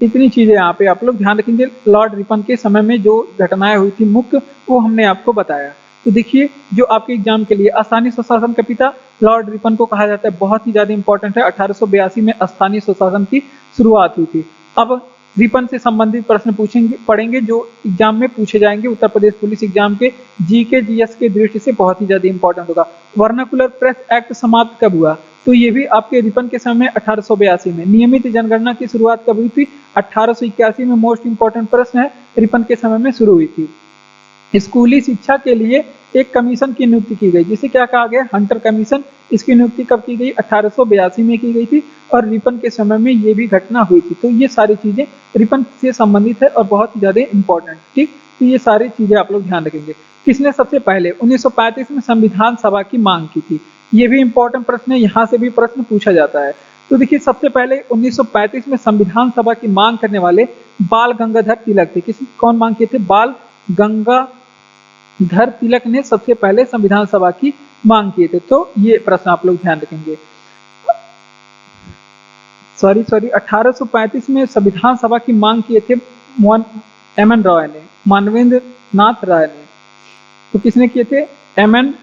इतनी चीजें यहाँ पे आप लोग ध्यान रखेंगे। लॉर्ड रिपन के समय में जो घटनाएं हुई थी मुख्य, वो हमने आपको बताया। तो देखिए, जो आपके एग्जाम के लिए स्थानीय स्वशासन का पिता लॉर्ड रिपन को कहा जाता है, बहुत ही ज्यादा इंपॉर्टेंट है। 1882 में स्थानीय स्वशासन की शुरुआत हुई थी। अब रिपन से संबंधित प्रश्न पढ़ेंगे, जो एग्जाम में पूछे जाएंगे। उत्तर प्रदेश पुलिस एग्जाम के जीके जीएस के दृष्टि से बहुत ही ज्यादा इंपॉर्टेंट होगा। वर्नाकुलर प्रेस एक्ट समाप्त कब हुआ? तो ये भी आपके रिपन के समय 1882 में। नियमित जनगणना की शुरुआत कब हुई थी? 1881 में। मोस्ट इंपॉर्टेंट प्रश्न है, रिपन के समय में शुरू हुई थी। स्कूली शिक्षा के लिए एक कमीशन की नियुक्ति की गई, जिसे क्या कहा गया? Hunter commission. इसकी नियुक्ति कब की गई? 1882 में की गई थी, और रिपन के समय में ये भी घटना हुई थी। तो ये सारी चीजें रिपन से संबंधित है और बहुत ही ज्यादा इंपॉर्टेंट, ठीक। तो ये सारी चीजें आप लोग ध्यान रखेंगे। किसने सबसे पहले 1935 में संविधान सभा की मांग की थी? ये भी इंपॉर्टेंट प्रश्न है, यहाँ से भी प्रश्न पूछा जाता है। तो देखिए, सबसे पहले 1935 में संविधान सभा की मांग करने वाले बाल गंगाधर तिलक थे। कौन मांग किए थे? बाल गंगाधर तिलक ने सबसे पहले संविधान सभा की मांग किए थे। तो ये प्रश्न आप लोग ध्यान रखेंगे। 1835 में संविधान सभा की मांग किए थे एम.एन. रॉय ने, मानवेंद्र नाथ राय ने। तो किसने किए थे? एम.एन.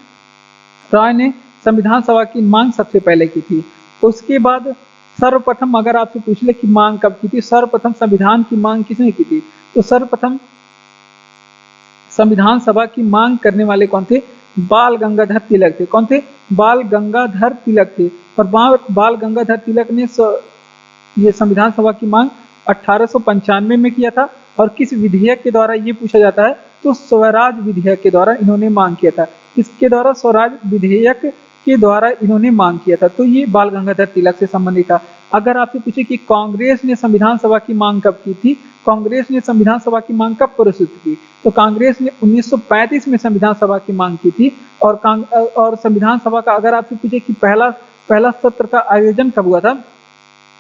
रॉय ने संविधान सभा की मांग सबसे पहले की थी। उसके बाद सर्वप्रथम अगर आपसे पूछ ले कि मांग कब की थी, सर्वप्रथम संविधान की मांग किसने की थी? तो सर्वप्रथम संविधान सभा की मांग करने वाले कौन थे? बाल गंगाधर तिलक थे। कौन थे? बाल गंगाधर तिलक थे। और बाल गंगाधर तिलक ने ये संविधान सभा की मांग 1895 में किया था। और किस विधेयक के द्वारा ये पूछा जाता है? तो स्वराज विधेयक के द्वारा इन्होंने मांग किया था। किसके द्वारा? स्वराज विधेयक के द्वारा इन्होंने मांग किया था। तो ये बाल गंगाधर तिलक से संबंधित था। अगर आपसे पूछे कि कांग्रेस ने संविधान सभा की मांग कब की थी, कांग्रेस ने संविधान सभा की मांग कब प्रस्तुत की? तो कांग्रेस ने 1935 में संविधान सभा की मांग की थी। और संविधान सभा का अगर आपसे पूछे कि पहला सत्र का आयोजन कब हुआ था,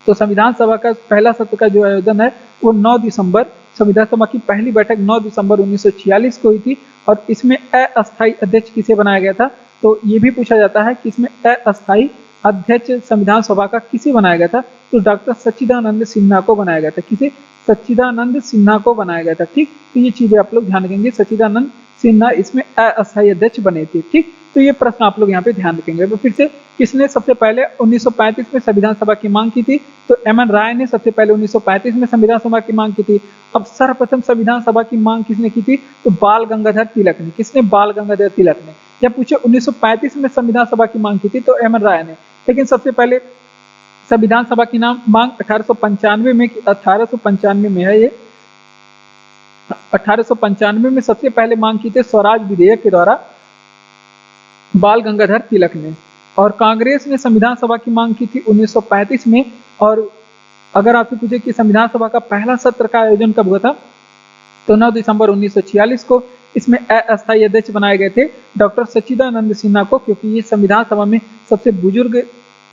तो संविधान सभा का पहला सत्र का जो आयोजन है वो 9 दिसंबर, संविधान सभा की पहली बैठक 9 दिसंबर 1946 को हुई थी। और इसमें अस्थायी अध्यक्ष किसे बनाया गया था? तो ये भी पूछा जाता है कि इसमें अस्थायी अध्यक्ष संविधान सभा का किसे बनाया गया था? तो डॉक्टर सच्चिदानंद सिन्हा को बनाया गया था। किसे? सच्चिदानंद सिन्हा को बनाया गया था। ठीक, तो ये चीजें आप लोग ध्यान रखेंगे। सच्चिदानंद सिन्हा इसमें अस्थायी अध्यक्ष बने थे। ठीक, तो ये प्रश्न आप लोग यहाँ पे ध्यान रखेंगे। तो फिर से किसने सबसे पहले 1935 में संविधान सभा की मांग की थी? तो एम.एन. राय ने सबसे पहले 1935 में संविधान सभा की मांग की थी। अब सर्वप्रथम संविधान सभा की मांग किसने की थी? तो बाल गंगाधर तिलक ने। किसने? बाल गंगाधर तिलक ने। जब पूछे 1935 में संविधान सभा की मांग की थी तो एम.एन. राय ने। लेकिन सबसे पहले संविधान सभा की मांग 1895 में है। ये 1895 में सबसे पहले मांग की थी स्वराज विधेयक के द्वारा बाल गंगाधर तिलक ने। और कांग्रेस ने संविधान सभा की मांग की थी 1935 में। और अगर आपसे पूछे कि संविधान सभा का पहला सत्र का आयोजन कब हुआ था, तो 9 दिसंबर 1946 को। इसमें अस्थायी अध्यक्ष बनाए गए थे डॉक्टर सच्चिदानंद सिन्हा को, क्योंकि ये संविधान सभा में सबसे बुजुर्ग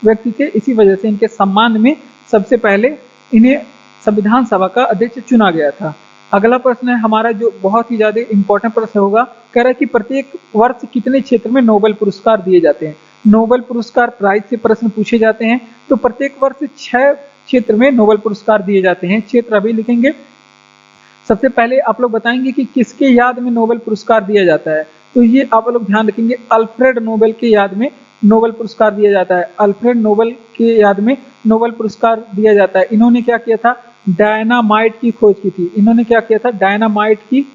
व्यक्ति थे। इसी वजह से इनके सम्मान में सबसे पहले इन्हें संविधान सभा का अध्यक्ष चुना गया था। अगला प्रश्न है हमारा जो बहुत ही ज्यादा इंपॉर्टेंट प्रश्न होगा। कह रहा है कि प्रत्येक वर्ष कितने क्षेत्र में नोबेल पुरस्कार दिए जाते हैं? नोबेल पुरस्कार प्राइज से प्रश्न पूछे जाते हैं। तो प्रत्येक वर्ष 6 क्षेत्र में नोबेल पुरस्कार दिए जाते हैं। क्षेत्र अभी लिखेंगे। सबसे पहले आप लोग बताएंगे कि किसके याद में नोबेल पुरस्कार दिया जाता है। तो ये आप लोग ध्यान रखेंगे, अल्फ्रेड नोबेल के याद में नोबेल पुरस्कार दिया जाता है। अल्फ्रेड नोबेल के याद में नोबेल पुरस्कार दिया जाता है। इन्होंने क्या किया था? डायनामाइट की खोज की थी। इन्होंने क्या किया था? डायनामाइट की।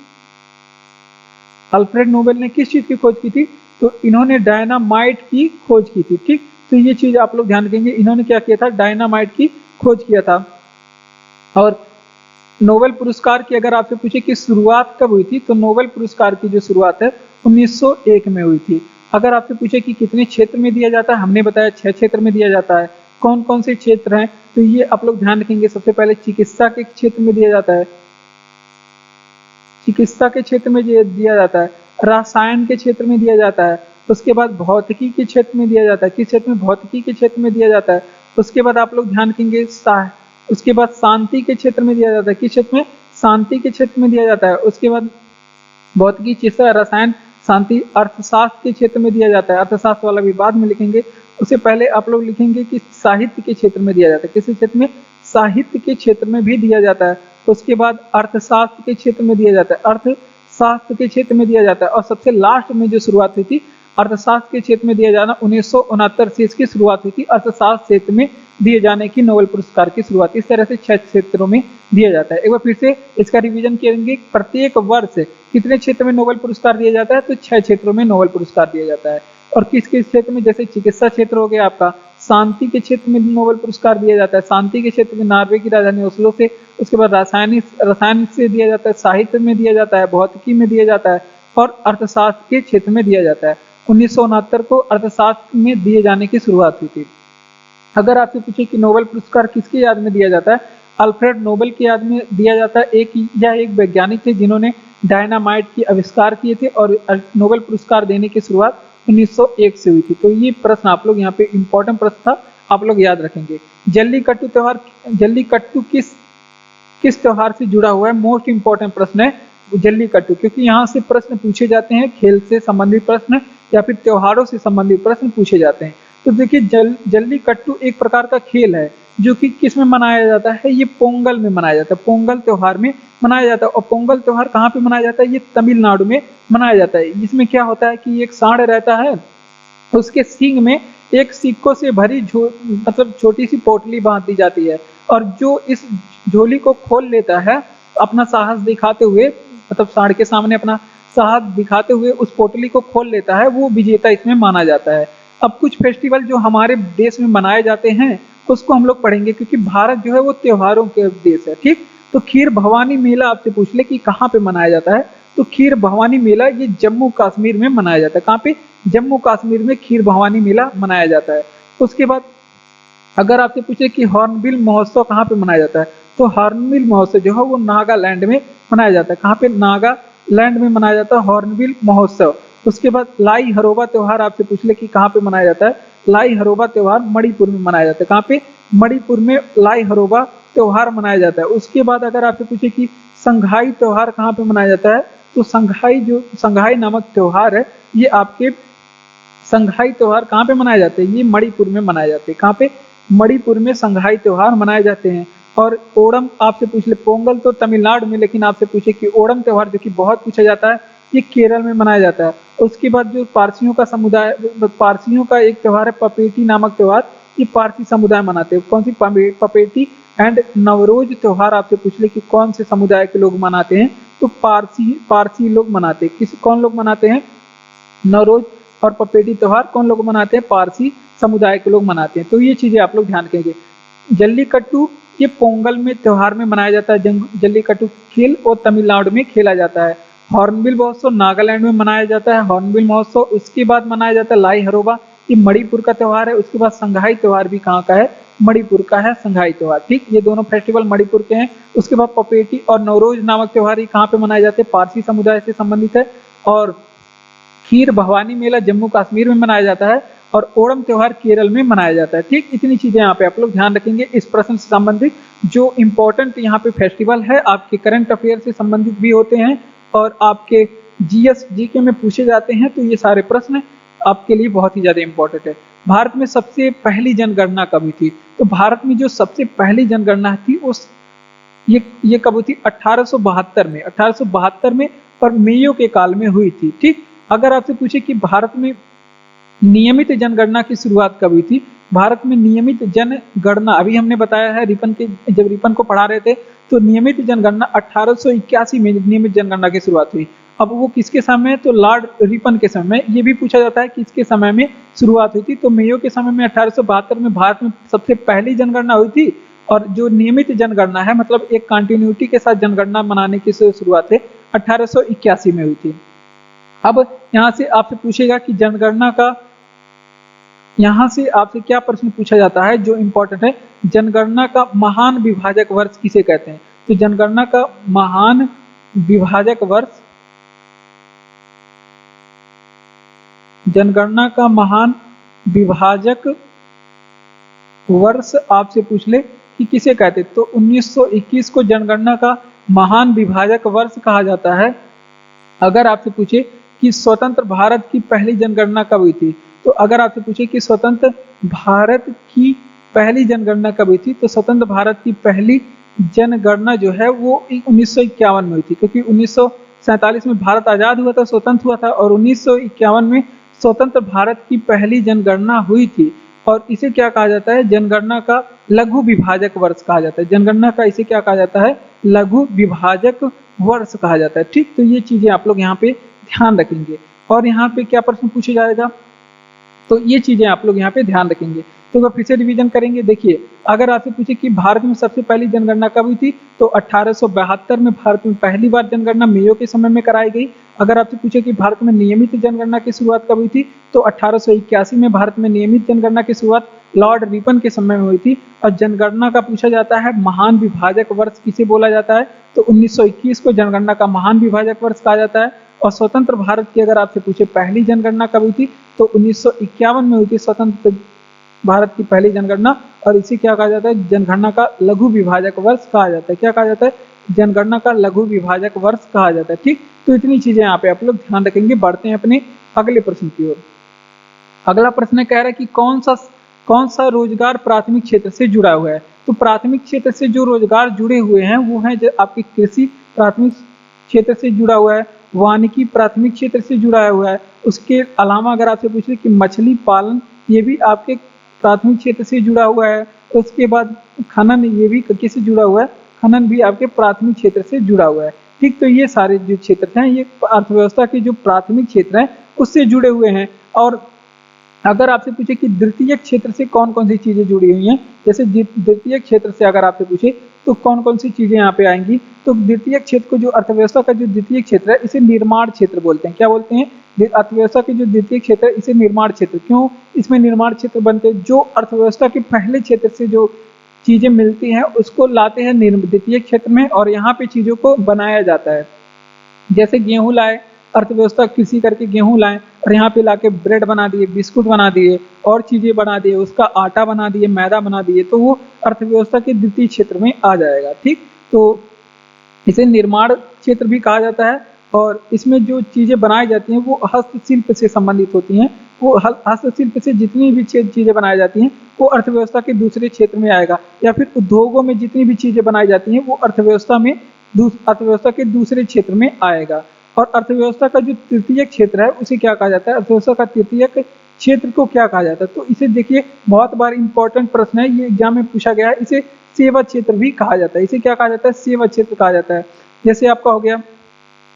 अल्फ्रेड नोबेल ने किस चीज की खोज की थी? तो इन्होंने डायनामाइट की खोज की थी। ठीक, तो ये चीज आप लोग ध्यान रखेंगे। इन्होंने क्या किया था? डायनामाइट की खोज किया था। और नोबेल पुरस्कार की अगर आपसे पूछे कि शुरुआत कब हुई थी, तो नोबेल पुरस्कार की जो शुरुआत है 1901 में हुई थी। अगर आपसे पूछे कि कितने क्षेत्र में दिया जाता है, हमने बताया 6 क्षेत्र में दिया जाता है। कौन कौन से क्षेत्र हैं? तो ये आप लोग ध्यान रखेंगे। सबसे पहले चिकित्सा के क्षेत्र में दिया जाता है, चिकित्सा के क्षेत्र में दिया जाता है। रसायन के क्षेत्र में दिया जाता है। उसके बाद भौतिकी के क्षेत्र में दिया जाता है। किस क्षेत्र में? भौतिकी के क्षेत्र में दिया जाता है। उसके बाद आप लोग ध्यान रखेंगे उसके बाद शांति के क्षेत्र में दिया जाता है। किस क्षेत्र में? शांति के क्षेत्र में दिया जाता है। उसके बाद भौतिकी, चिकित्सा, रसायन, शांति, अर्थशास्त्र के क्षेत्र में दिया जाता है। अर्थशास्त्र वाला भी बाद में लिखेंगे। उससे पहले आप लोग लिखेंगे कि साहित्य के क्षेत्र में दिया जाता है। किस क्षेत्र में? साहित्य के क्षेत्र में भी दिया जाता है। उसके बाद अर्थशास्त्र के क्षेत्र में दिया जाता है। अर्थशास्त्र के क्षेत्र में दिया जाता है। और सबसे लास्ट में जो शुरुआत हुई थी अर्थशास्त्र के क्षेत्र में दिया जाना 1969 से इसकी शुरुआत हुई थी। अर्थशास्त्र क्षेत्र में दिए जाने की नोबेल पुरस्कार की शुरुआत इस तरह से 6 क्षेत्रों में दिया जाता है। एक बार फिर से इसका रिवीजन करेंगे। प्रत्येक वर्ष कितने क्षेत्र में नोबेल पुरस्कार दिया जाता है? तो 6 क्षेत्रों में नोबेल पुरस्कार दिया जाता है। और किस किस क्षेत्र में? जैसे चिकित्सा क्षेत्र हो गया आपका, शांति के क्षेत्र में नोबेल पुरस्कार दिया जाता है। शांति के क्षेत्र में नॉर्वे की राजधानी ओस्लो से। उसके बाद रसायन से दिया जाता है। साहित्य में दिया जाता है। भौतिकी में दिया जाता है। और अर्थशास्त्र के क्षेत्र में दिया जाता है। 1969 को अर्थशास्त्र में दिए जाने की शुरुआत हुई थी। अगर आपसे पूछे कि नोबेल पुरस्कार किसके याद में दिया जाता है? अल्फ्रेड नोबेल की याद में दिया जाता है। एक वैज्ञानिक थे जिन्होंने डायनामाइट की आविष्कार किए थे। और नोबेल पुरस्कार देने की शुरुआत 1901 से हुई थी। तो ये प्रश्न आप लोग यहाँ पे इंपॉर्टेंट प्रश्न था, आप लोग याद रखेंगे। जल्लीकट्टू त्योहार, जल्लीकट्टू किस त्योहार से जुड़ा हुआ है? मोस्ट इंपॉर्टेंट प्रश्न है जल्लीकट्टू, क्योंकि यहाँ से प्रश्न पूछे जाते हैं। खेल से संबंधित प्रश्न या फिर त्योहारों से संबंधित प्रश्न पूछे जाते हैं। तो देखिए जल्लीकट्टू एक प्रकार का खेल है जो कि किस में मनाया जाता है, ये पोंगल में मनाया जाता है, पोंगल त्योहार में मनाया जाता है। और पोंगल त्योहार कहाँ पे मनाया जाता है, ये तमिलनाडु में मनाया जाता है। इसमें क्या होता है कि एक सांड रहता है, उसके सींग में एक सिक्कों से भरी मतलब छोटी सी पोटली बांध दी जाती है, और जो इस झोली को खोल लेता है अपना साहस दिखाते हुए, मतलब सांड के सामने अपना साहस दिखाते हुए उस पोटली को खोल लेता है, वो विजेता इसमें माना जाता है। अब कुछ फेस्टिवल जो हमारे देश में मनाए जाते हैं उसको हम लोग पढ़ेंगे, क्योंकि भारत जो है वो त्योहारों के देश है, ठीक। तो खीर भवानी मेला आपसे पूछ ले कि कहाँ पे मनाया जाता है, तो खीर भवानी मेला ये जम्मू कश्मीर में मनाया जाता है। कहाँ पे, जम्मू कश्मीर में खीर भवानी मेला मनाया जाता है। उसके बाद अगर आपसे पूछे कि हॉर्नबिल महोत्सव कहाँ पे मनाया जाता है, तो हॉर्नबिल महोत्सव जो है वो नागालैंड में मनाया जाता है। कहाँ पे, नागालैंड में मनाया जाता है हॉर्नबिल महोत्सव। उसके बाद लाई हरोबा त्योहार आपसे पूछ ले कि कहाँ पे मनाया जाता है, लाई हरोबा त्योहार मणिपुर में मनाया जाता है। कहाँ पे, मणिपुर में लाई हरोबा त्योहार मनाया जाता है। उसके बाद अगर आपसे पूछे कि संघाई त्योहार कहाँ पे मनाया जाता है, तो संघाई नामक त्योहार है, ये आपके संघाई त्योहार कहाँ पे मनाए जाते हैं, ये मणिपुर में मनाए जाते हैं। कहाँ पे, मणिपुर में संघाई त्योहार मनाए जाते हैं। और ओणम आपसे पूछ ले, पोंगल तो तमिलनाडु में, लेकिन आपसे पूछे कि ओणम त्योहार जो कि बहुत पूछा जाता है, ये केरल में मनाया जाता है। उसके बाद जो पारसियों का समुदाय, पारसियों का एक त्योहार है पपेटी नामक त्योहार, ये पारसी समुदाय मनाते हैं। कौन सी, पपेटी एंड नवरोज त्योहार आपसे पूछ ले कि कौन से समुदाय के लोग मनाते हैं, तो पारसी लोग मनाते हैं। कौन लोग मनाते हैं, नवरोज और पपेटी त्योहार कौन लोग मनाते हैं, पारसी समुदाय के लोग मनाते हैं। तो ये चीजें आप लोग ध्यान रखेंगे। जल्लीकट्टू ये पोंगल में त्योहार में मनाया जाता है, जल्लीकट्टू खेल, और तमिलनाडु में खेला जाता है। हॉर्नबिल महोत्सव नागालैंड में मनाया जाता है, हॉर्नबिल महोत्सव। उसके बाद मनाया जाता है लाई हरोबा, ये मणिपुर का त्योहार है। उसके बाद संघाई त्योहार भी कहाँ का है, मणिपुर का है संघाई त्योहार, ठीक। ये दोनों फेस्टिवल मणिपुर के हैं। उसके बाद पपेटी और नवरोज नामक त्योहार ये कहाँ पे मनाए जाते हैं, पारसी समुदाय से संबंधित है। और खीर भवानी मेला जम्मू कश्मीर में मनाया जाता है, और ओणम त्योहार केरल में मनाया जाता है, ठीक। इतनी चीजें यहाँ पे आप लोग ध्यान रखेंगे। इस प्रश्न से संबंधित जो इंपॉर्टेंट यहाँ पे फेस्टिवल है आपके करंट अफेयर से संबंधित भी होते हैं, और आपके जीएस जीके में पूछे जाते हैं, तो ये सारे प्रश्न आपके लिए बहुत ही ज्यादा इंपॉर्टेंट है। भारत में सबसे पहली जनगणना कब हुई थी, तो भारत में जो सबसे पहली जनगणना थी उस ये कब हुई थी, 1872 में, 1872 में, और मेयो के काल में हुई थी, ठीक। अगर आपसे पूछे कि भारत में नियमित जनगणना की शुरुआत कब हुई थी, भारत में नियमित जनगणना, अभी हमने बताया है जब रिपन को पढ़ा रहे थे, तो नियमित जनगणना 1881 में नियमित जनगणना की शुरुआत हुई। अब वो किसके समय है, तो लॉर्ड रिपन के समय में। ये भी पूछा जाता है किसके समय में शुरुआत हुई थी, तो मेयो के समय में 1872 में भारत में सबसे पहली जनगणना हुई थी। और जो नियमित जनगणना है, मतलब एक कंटिन्यूटी के साथ जनगणना मनाने की शुरुआत है, 1881 में हुई थी। अब यहाँ से आपसे पूछेगा कि जनगणना का, यहाँ से आपसे क्या प्रश्न पूछा जाता है जो इंपॉर्टेंट है, जनगणना का महान विभाजक वर्ष किसे कहते हैं, तो जनगणना का महान विभाजक वर्ष, जनगणना का महान विभाजक वर्ष आपसे पूछ ले कि किसे कहते हैं, तो 1921 को जनगणना का महान विभाजक वर्ष कहा जाता है। अगर आपसे पूछे कि स्वतंत्र भारत की पहली जनगणना कब हुई थी, तो अगर आपसे पूछे कि स्वतंत्र भारत की पहली जनगणना कब हुई थी, तो स्वतंत्र भारत की पहली जनगणना जो है वो 1951 में हुई थी, क्योंकि 1947 में भारत आजाद हुआ था, स्वतंत्र हुआ था, और 1951 में स्वतंत्र भारत की पहली जनगणना हुई थी। और इसे क्या कहा जाता है, जनगणना का लघु विभाजक वर्ष कहा जाता है। जनगणना का इसे क्या कहा जाता है, लघु विभाजक वर्ष कहा जाता है, ठीक। तो ये चीजें आप लोग यहाँ पे ध्यान रखेंगे। और यहाँ पे क्या प्रश्न पूछे जाएगा, तो ये चीजें आप लोग यहाँ पे ध्यान रखेंगे। तो अगर फिर से रिवीजन करेंगे, देखिए अगर आपसे पूछे कि भारत में सबसे पहली जनगणना कब हुई थी, तो 1872 में भारत में पहली बार जनगणना मेयो के समय में कराई गई। अगर आपसे पूछे कि भारत में नियमित जनगणना की शुरुआत कब हुई थी, तो 1881 में भारत में नियमित जनगणना की शुरुआत लॉर्ड रिपन के समय में हुई थी। और जनगणना का पूछा जाता है महान विभाजक वर्ष किसे बोला जाता है, तो 1921 को जनगणना का महान विभाजक वर्ष कहा जाता है। और स्वतंत्र भारत की अगर आपसे पूछे पहली जनगणना कब हुई थी, तो 1951 में हुई थी स्वतंत्र भारत की पहली जनगणना। और इसे क्या कहा जाता है, जनगणना का लघु विभाजक वर्ष कहा जाता है। क्या कहा जाता है, जनगणना का लघु विभाजक वर्ष कहा जाता है, ठीक। तो इतनी चीजें यहाँ पे आप लोग ध्यान रखेंगे। बढ़ते हैं अपने अगले प्रश्न की ओर। अगला प्रश्न कह रहा है कि कौन सा रोजगार प्राथमिक क्षेत्र से जुड़ा हुआ है। तो प्राथमिक क्षेत्र से जो रोजगार जुड़े हुए हैं वो है जो आपकी कृषि प्राथमिक क्षेत्र से जुड़ा हुआ है, वानिकी प्राथमिक क्षेत्र से जुड़ा हुआ है। उसके अलावा अगर आपसे पूछे कि मछली पालन, ये भी आपके प्राथमिक क्षेत्र से जुड़ा हुआ है। तो उसके बाद खनन, ये भी किससे जुड़ा हुआ है, खनन भी आपके प्राथमिक क्षेत्र से जुड़ा हुआ है। ठीक, तो ये सारे जो क्षेत्र हैं ये अर्थव्यवस्था के जो प्राथमिक क्षेत्र हैं उससे जुड़े हुए हैं। और अगर आपसे पूछे कि द्वितीय क्षेत्र से कौन कौन सी चीजें जुड़ी हुई हैं, जैसे द्वितीय क्षेत्र से अगर आपसे पूछे तो कौन कौन सी चीजें यहाँ पे आएंगी, तो द्वितीय क्षेत्र को, जो अर्थव्यवस्था का जो द्वितीय क्षेत्र है इसे निर्माण क्षेत्र बोलते हैं। क्या बोलते हैं? अर्थव्यवस्था के जो द्वितीय क्षेत्र है इसे निर्माण क्षेत्र। क्यों इसमें निर्माण क्षेत्र बनते हैं? जो अर्थव्यवस्था के पहले क्षेत्र से जो चीजें मिलती हैं उसको लाते हैं द्वितीय क्षेत्र में और यहाँ पे चीजों को बनाया जाता है। जैसे गेहूं लाए, अर्थव्यवस्था कृषि करके गेहूं लाए और यहाँ पे लाके ब्रेड बना दिए, बिस्कुट बना दिए और चीजें बना दिए, उसका आटा बना दिए, मैदा बना दिए, तो वो अर्थव्यवस्था के द्वितीय क्षेत्र में आ जाएगा। ठीक, तो इसे निर्माण क्षेत्र भी कहा जाता है। और इसमें जो चीजें बनाई जाती हैं वो हस्तशिल्प से संबंधित होती हैं। वो हस्तशिल्प से जितनी भी चीजें बनाई जाती हैं वो अर्थव्यवस्था के दूसरे क्षेत्र में आएगा। या फिर उद्योगों में जितनी भी चीजें बनाई जाती हैं वो अर्थव्यवस्था के दूसरे क्षेत्र में आएगा। और अर्थव्यवस्था का जो तृतीय क्षेत्र है उसे क्या कहा जाता है? अर्थव्यवस्था का तृतीय क्षेत्र को क्या कहा जाता है? तो इसे देखिए, बहुत बार इंपॉर्टेंट प्रश्न है, ये एग्जाम में पूछा गया है। इसे सेवा क्षेत्र भी कहा जाता है। इसे क्या कहा जाता है? सेवा क्षेत्र कहा जाता है। जैसे आपका हो गया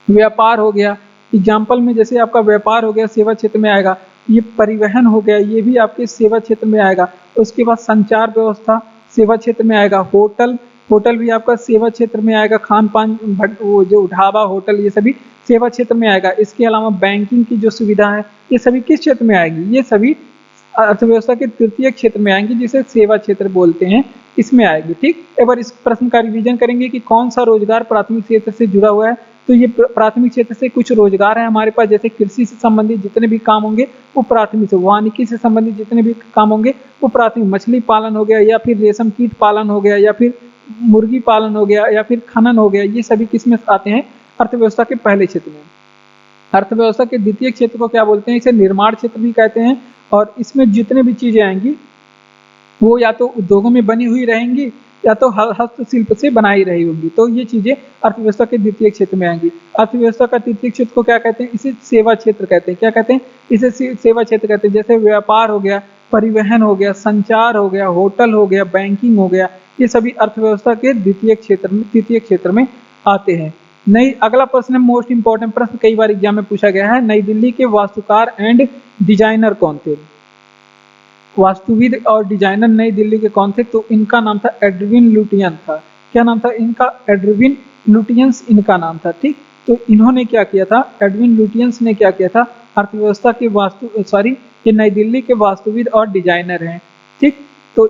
व्यापार हो गया, एग्जाम्पल में जैसे आपका व्यापार हो गया सेवा क्षेत्र में आएगा। ये परिवहन हो गया, ये भी आपके सेवा क्षेत्र में आएगा। उसके बाद संचार व्यवस्था सेवा क्षेत्र में आएगा। होटल भी आपका सेवा क्षेत्र में आएगा। खान पान, वो जो ढाबा, होटल, ये सभी सेवा क्षेत्र में आएगा। इसके अलावा बैंकिंग की जो सुविधा है ये सभी किस क्षेत्र में आएगी? ये सभी अर्थव्यवस्था के तृतीय क्षेत्र में आएंगी, जिसे सेवा क्षेत्र बोलते हैं, इसमें आएगी। ठीक, एक बार इस प्रश्न का रिवीजन करेंगे कि कौन सा रोजगार प्राथमिक क्षेत्र से जुड़ा हुआ है। तो ये प्राथमिक क्षेत्र से कुछ रोजगार है हमारे पास, जैसे कृषि से संबंधित जितने भी काम होंगे वो प्राथमिक से, वानिकी से संबंधित जितने भी काम होंगे वो प्राथमिक, मछली पालन हो गया या फिर रेशम कीट पालन हो गया या फिर मुर्गी पालन हो गया या फिर खनन हो गया, ये सभी किसमें आते हैं? अर्थव्यवस्था के पहले क्षेत्र में। अर्थव्यवस्था के द्वितीय क्षेत्र को क्या बोलते हैं? इसे निर्माण क्षेत्र भी कहते हैं। और इसमें जितने भी चीजें आएंगी वो या तो उद्योगों में बनी हुई रहेंगी या तो हस्तशिल्प से बनाई रही होंगी। तो ये चीजें अर्थव्यवस्था के द्वितीय क्षेत्र में आएंगी। अर्थव्यवस्था का तृतीय क्षेत्र को क्या कहते हैं? इसे सेवा क्षेत्र कहते हैं। क्या कहते हैं? इसे सेवा क्षेत्र कहते हैं। जैसे व्यापार हो गया, परिवहन हो गया, संचार हो गया, होटल हो गया, बैंकिंग हो गया, ये सभी अर्थव्यवस्था के तृतीय क्षेत्र में आते हैं। अगला प्रश्न है मोस्ट इंपॉर्टेंट प्रश्न, कई बार एग्जाम में पूछा गया है। नई दिल्ली के वास्तुकार एंड डिजाइनर कौन थे? वास्तुविद और डिजाइनर नई दिल्ली के कौन थे? तो इनका नाम था एडविन लुटियन था। क्या नाम था इनका? एडविन लुटियंस इनका नाम था। ठीक, तो इन्होंने क्या किया था? एडविन लुटियंस ने क्या किया था? अर्थव्यवस्था के ये नई दिल्ली के वास्तुविद और डिजाइनर हैं। ठीक, तो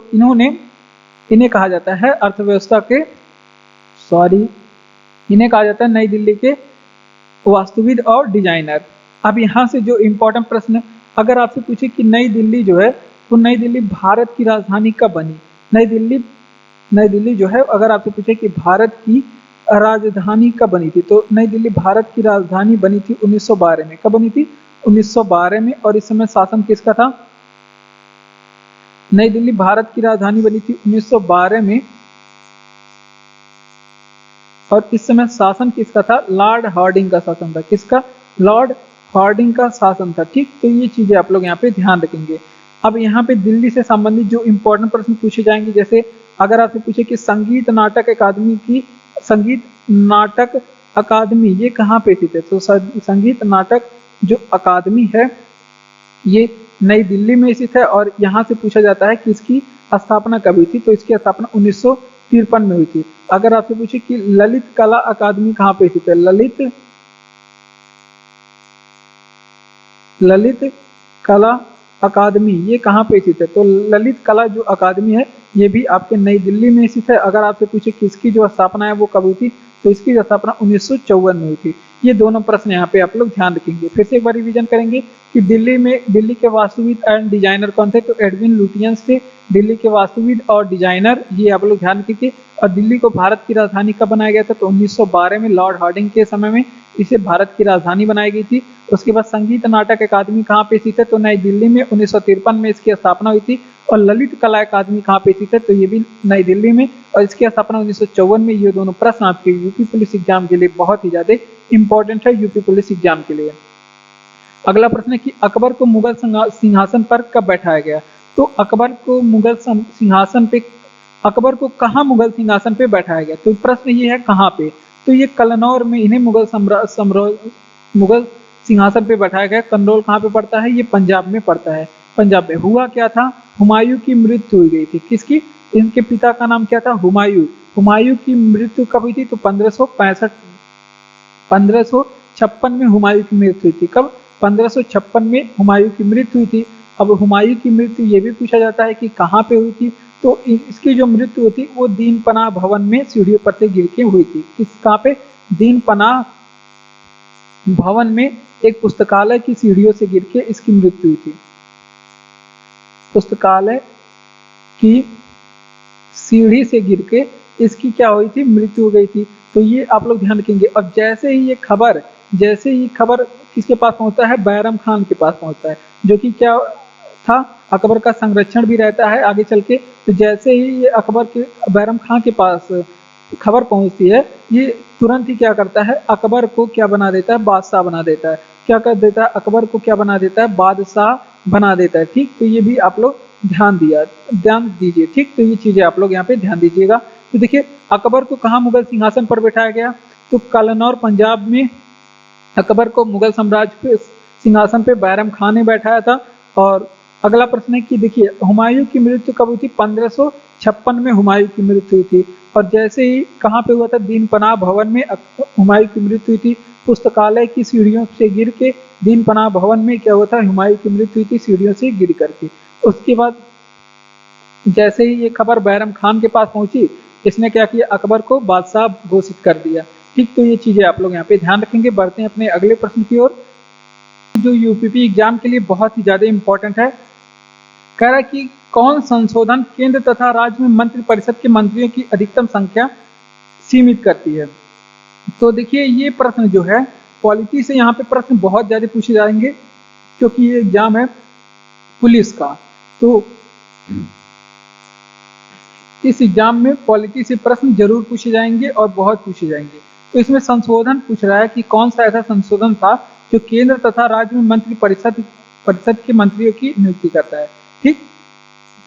इन्हें कहा जाता है अर्थव्यवस्था के इन्हें कहा जाता है नई दिल्ली के वास्तुविद और डिजाइनर। अब यहाँ से जो इम्पोर्टेंट प्रश्न, अगर आपसे पूछे कि नई दिल्ली जो है तो नई दिल्ली भारत की राजधानी कब बनी? नई दिल्ली जो है, अगर आपसे पूछे कि भारत की राजधानी कब बनी थी, तो नई दिल्ली भारत की राजधानी बनी थी 1912 में। कब बनी थी? 1912 में। और इस समय शासन किसका था? नई दिल्ली भारत की राजधानी बनी थी 1912 में और इस समय शासन किसका था? लॉर्ड हार्डिंग का शासन था। किसका? लॉर्ड हार्डिंग का शासन था। ठीक, तो ये चीजें आप लोग यहाँ पे ध्यान रखेंगे। अब यहाँ पे दिल्ली से संबंधित जो इंपॉर्टेंट प्रश्न पूछे जाएंगे, जैसे अगर आपसे पूछे कि संगीत नाटक अकादमी ये कहाँ पे स्थित है, तो संगीत नाटक जो अकादमी है ये नई दिल्ली में स्थित है। और यहाँ से पूछा जाता है कि इसकी स्थापना कब हुई थी, तो इसकी स्थापना 1953 में हुई थी। अगर आपसे पूछे कि ललित कला अकादमी कहाँ पे स्थित है, ललित कला अकादमी ये कहाँ पे स्थित है, तो ललित कला जो अकादमी है ये भी आपके नई दिल्ली में स्थित है। अगर आपसे पूछे कि इसकी जो स्थापना है वो कब हुई थी, तो इसकी स्थापना 1954 में हुई थी। ये दोनों प्रश्न यहाँ पे आप लोग ध्यान रखेंगे। फिर से एक बार रिवीजन करेंगे कि दिल्ली के वास्तुविद एंड डिजाइनर कौन थे, तो एडविन लुटियंस थे दिल्ली के वास्तुविद और डिजाइनर, ये आप लोग ध्यान रखिए। और दिल्ली को भारत की राजधानी कब बनाया गया था, तो 1912 में लॉर्ड हार्डिंग के समय में इसे भारत की राजधानी बनाई गई थी। उसके बाद संगीत नाटक अकादमी कहाँ पे स्थित है, तो नई दिल्ली में 1953 में इसकी स्थापना हुई थी। और ललित कला अकादमी कहाँ पे स्थित है, तो ये भी नई दिल्ली में, और इसकी स्थापना 1954 में। ये दोनों प्रश्न आपके यूपी पुलिस एग्जाम के लिए बहुत ही ज्यादा इंपॉर्टेंट है, यूपी पुलिस एग्जाम के लिए। अगला प्रश्न है कि अकबर को मुगल सिंहासन पर कब बैठाया गया, तो अकबर को मुगल सिंहासन पे, अकबर को कहाँ मुगल सिंहासन पे बैठाया गया, तो प्रश्न ये है कहाँ पे, तो ये कन्नौर में इन्हें मुगल सिंहासन पे बैठाया गया। कन्नौर कहाँ पे पड़ता है, ये पंजाब में पड़ता है। पंजाब में हुआ क्या था, हुमायूं की मृत्यु हुई गई थी। किसकी, इनके पिता का नाम क्या था, हुमायूं। हुमायूं की मृत्यु कब हुई थी, तो 1556 में हुमायूं की मृत्यु हुई थी। कब, 1556 में हुमायूं की मृत्यु हुई थी। अब हुमायूं की मृत्यु ये भी पूछा जाता है कि कहाँ पे हुई थी, तो इसकी जो मृत्यु हुई थी वो दीन पनाह भवन में सीढ़ियों पर से गिर के हुई थी। किस, कहाँ पे, दीन पनाह भवन में एक पुस्तकालय की सीढ़ियों से गिर के इसकी मृत्यु हुई थी। पुस्तकालय की सीढ़ी से गिर के इसकी क्या हुई थी, मृत्यु हो गई थी। तो ये आप लोग ध्यान रखेंगे। अब जैसे ही ये खबर किसके पास पहुंचता है, बैरम खान के पास पहुंचता है, जो कि क्या था, अकबर का संरक्षण भी रहता है आगे चल के। तो जैसे ही ये अकबर के बैरम खान के पास खबर पहुंचती है, ये तुरंत ही क्या करता है, अकबर को क्या बना देता है, बादशाह बना देता है। क्या कर देता है, अकबर को क्या बना देता है, बादशाह बना देता है। ठीक, तो ये भी आप लोग ध्यान दीजिए। ठीक, तो ये चीजें आप लोग यहाँ पे ध्यान दीजिएगा। तो देखिए अकबर को कहाँ मुगल सिंहासन पर बैठाया गया, तो कन्नौर पंजाब में अकबर को मुगल साम्राज्य पे सिंहासन पे बैरम खान ने बैठाया था। और अगला प्रश्न है कि देखिए हुमायूं की मृत्यु कब हुई थी, 1556 में हुमायूं की मृत्यु हुई थी। और जैसे ही कहाँ पे हुआ था, दीन पनाह भवन में हुमायूं की मृत्यु हुई थी। पुस्तकालय की सीढ़ियों से गिर के दीन पनाह भवन में क्या हुआ था, हुमायूं की मृत्यु हुई थी सीढ़ियों से गिर करके। उसके बाद जैसे ही ये खबर बैरम खान के पास पहुंची, इसने क्या किया, अकबर को बादशाह घोषित कर दिया। ठीक, तो ये चीजें आप लोग यहाँ पे ध्यान रखेंगे। बढ़ते हैं अपने अगले प्रश्न की ओर, जो यूपीपी एग्जाम के लिए बहुत ही ज्यादा इंपॉर्टेंट है। कह रहा है कि कौन संशोधन केंद्र तथा राज्य में मंत्रिपरिषद के मंत्रियों की अधिकतम संख्या सीमित करती है। तो देखिए ये प्रश्न जो है पॉलिटी से, यहाँ पे प्रश्न बहुत ज्यादा पूछे जाएंगे क्योंकि ये एग्जाम है पुलिस का। तो इस एग्जाम में पॉलिटी से प्रश्न जरूर पूछे जाएंगे और बहुत पूछे जाएंगे। तो इसमें संशोधन पूछ रहा है कि कौन सा ऐसा संशोधन था जो केंद्र तथा राज्य में मंत्रिपरिषद के मंत्रियों की नियुक्ति करता है। ठीक,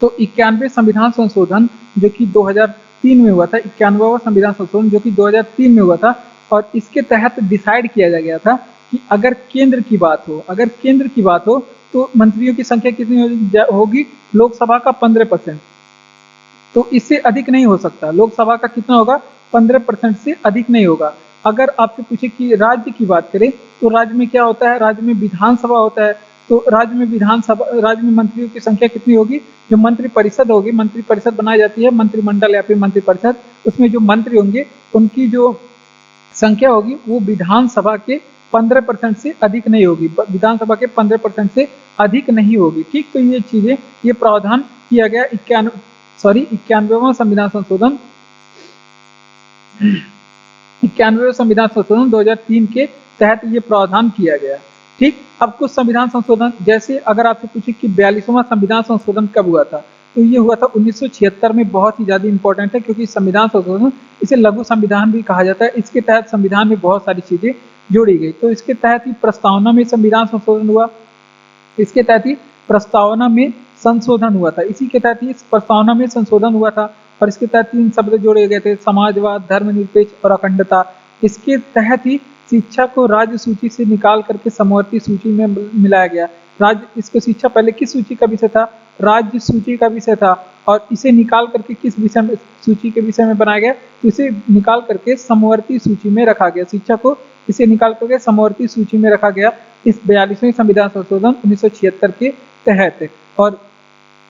तो 91वें संविधान संशोधन जो कि 2003 में हुआ था, 91वां संविधान संशोधन जो कि 2003 में हुआ था। और इसके तहत डिसाइड किया गया था कि अगर केंद्र की बात हो तो मंत्रियों की संख्या कितनी होगी, लोकसभा का 15%। तो इससे अधिक नहीं हो सकता। लोकसभा का कितना होगा, 15% से अधिक नहीं होगा। अगर आपसे पूछे कि राज्य की बात करें तो राज्य में क्या होता है, राज्य में विधानसभा होता है। तो राज्य में मंत्रियों की संख्या कितनी होगी, जो मंत्रिपरिषद होगी, मंत्रिपरिषद बनाई जाती है, मंत्रिमंडल या फिर मंत्रिपरिषद, उसमें जो मंत्री होंगे उनकी जो संख्या होगी वो विधानसभा के 15% से अधिक नहीं होगी, विधानसभा के 15% से अधिक नहीं होगी। ठीक, तो ये चीजें, ये प्रावधान किया गया 91वां संविधान संशोधन 91वें संविधान संशोधन 2003 के तहत ये प्रावधान किया गया। ठीक, अब कुछ संविधान संशोधन, जैसे अगर आपसे पूछे कि 42वां संविधान संशोधन कब हुआ था, तो ये हुआ था 1976 में। बहुत ही ज्यादा इंपॉर्टेंट है क्योंकि संविधान संशोधन, इसे लघु संविधान भी कहा जाता है। इसके तहत संविधान में बहुत सारी चीजें जोड़ी गई। तो इसके तहत ही प्रस्तावना में संविधान संशोधन हुआ, इसके तहत ही प्रस्तावना में संशोधन हुआ था, इसी के तहत ही प्रस्तावना में संशोधन हुआ था। और इसके तहत 3 शब्द जोड़े गए थे, समाजवाद, धर्मनिरपेक्ष और अखंडता। इसके तहत ही शिक्षा को राज्य सूची से निकाल करके समवर्ती सूची में मिलाया गया। इसको शिक्षा पहले किस सूची का विषय था, राज्य सूची का विषय था, और इसे निकाल करके किस विषय में, सूची के विषय में बनाया गया, तो इसे निकाल करके समवर्ती सूची में रखा गया। शिक्षा को इसे निकाल करके समवर्ती सूची में रखा गया इस 42वें संविधान संशोधन 1976 के तहत। और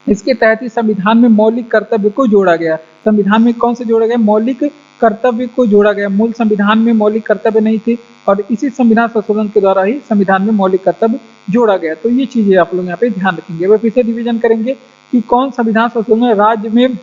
इसके तहत ही संविधान में मौलिक कर्तव्य को जोड़ा गया। संविधान में कौन से जोड़ा गया, मौलिक कर्तव्य को जोड़ा गया। मूल संविधान में मौलिक कर्तव्य नहीं थे और इसी संविधान संशोधन के द्वारा ही संविधान में मौलिक कर्तव्य जोड़ा गया। तो ये चीजें आप लोग यहाँ पे ध्यान रखेंगे। वह फिर से डिवीजन करेंगे कि कौन संविधान संशोधन राज्य में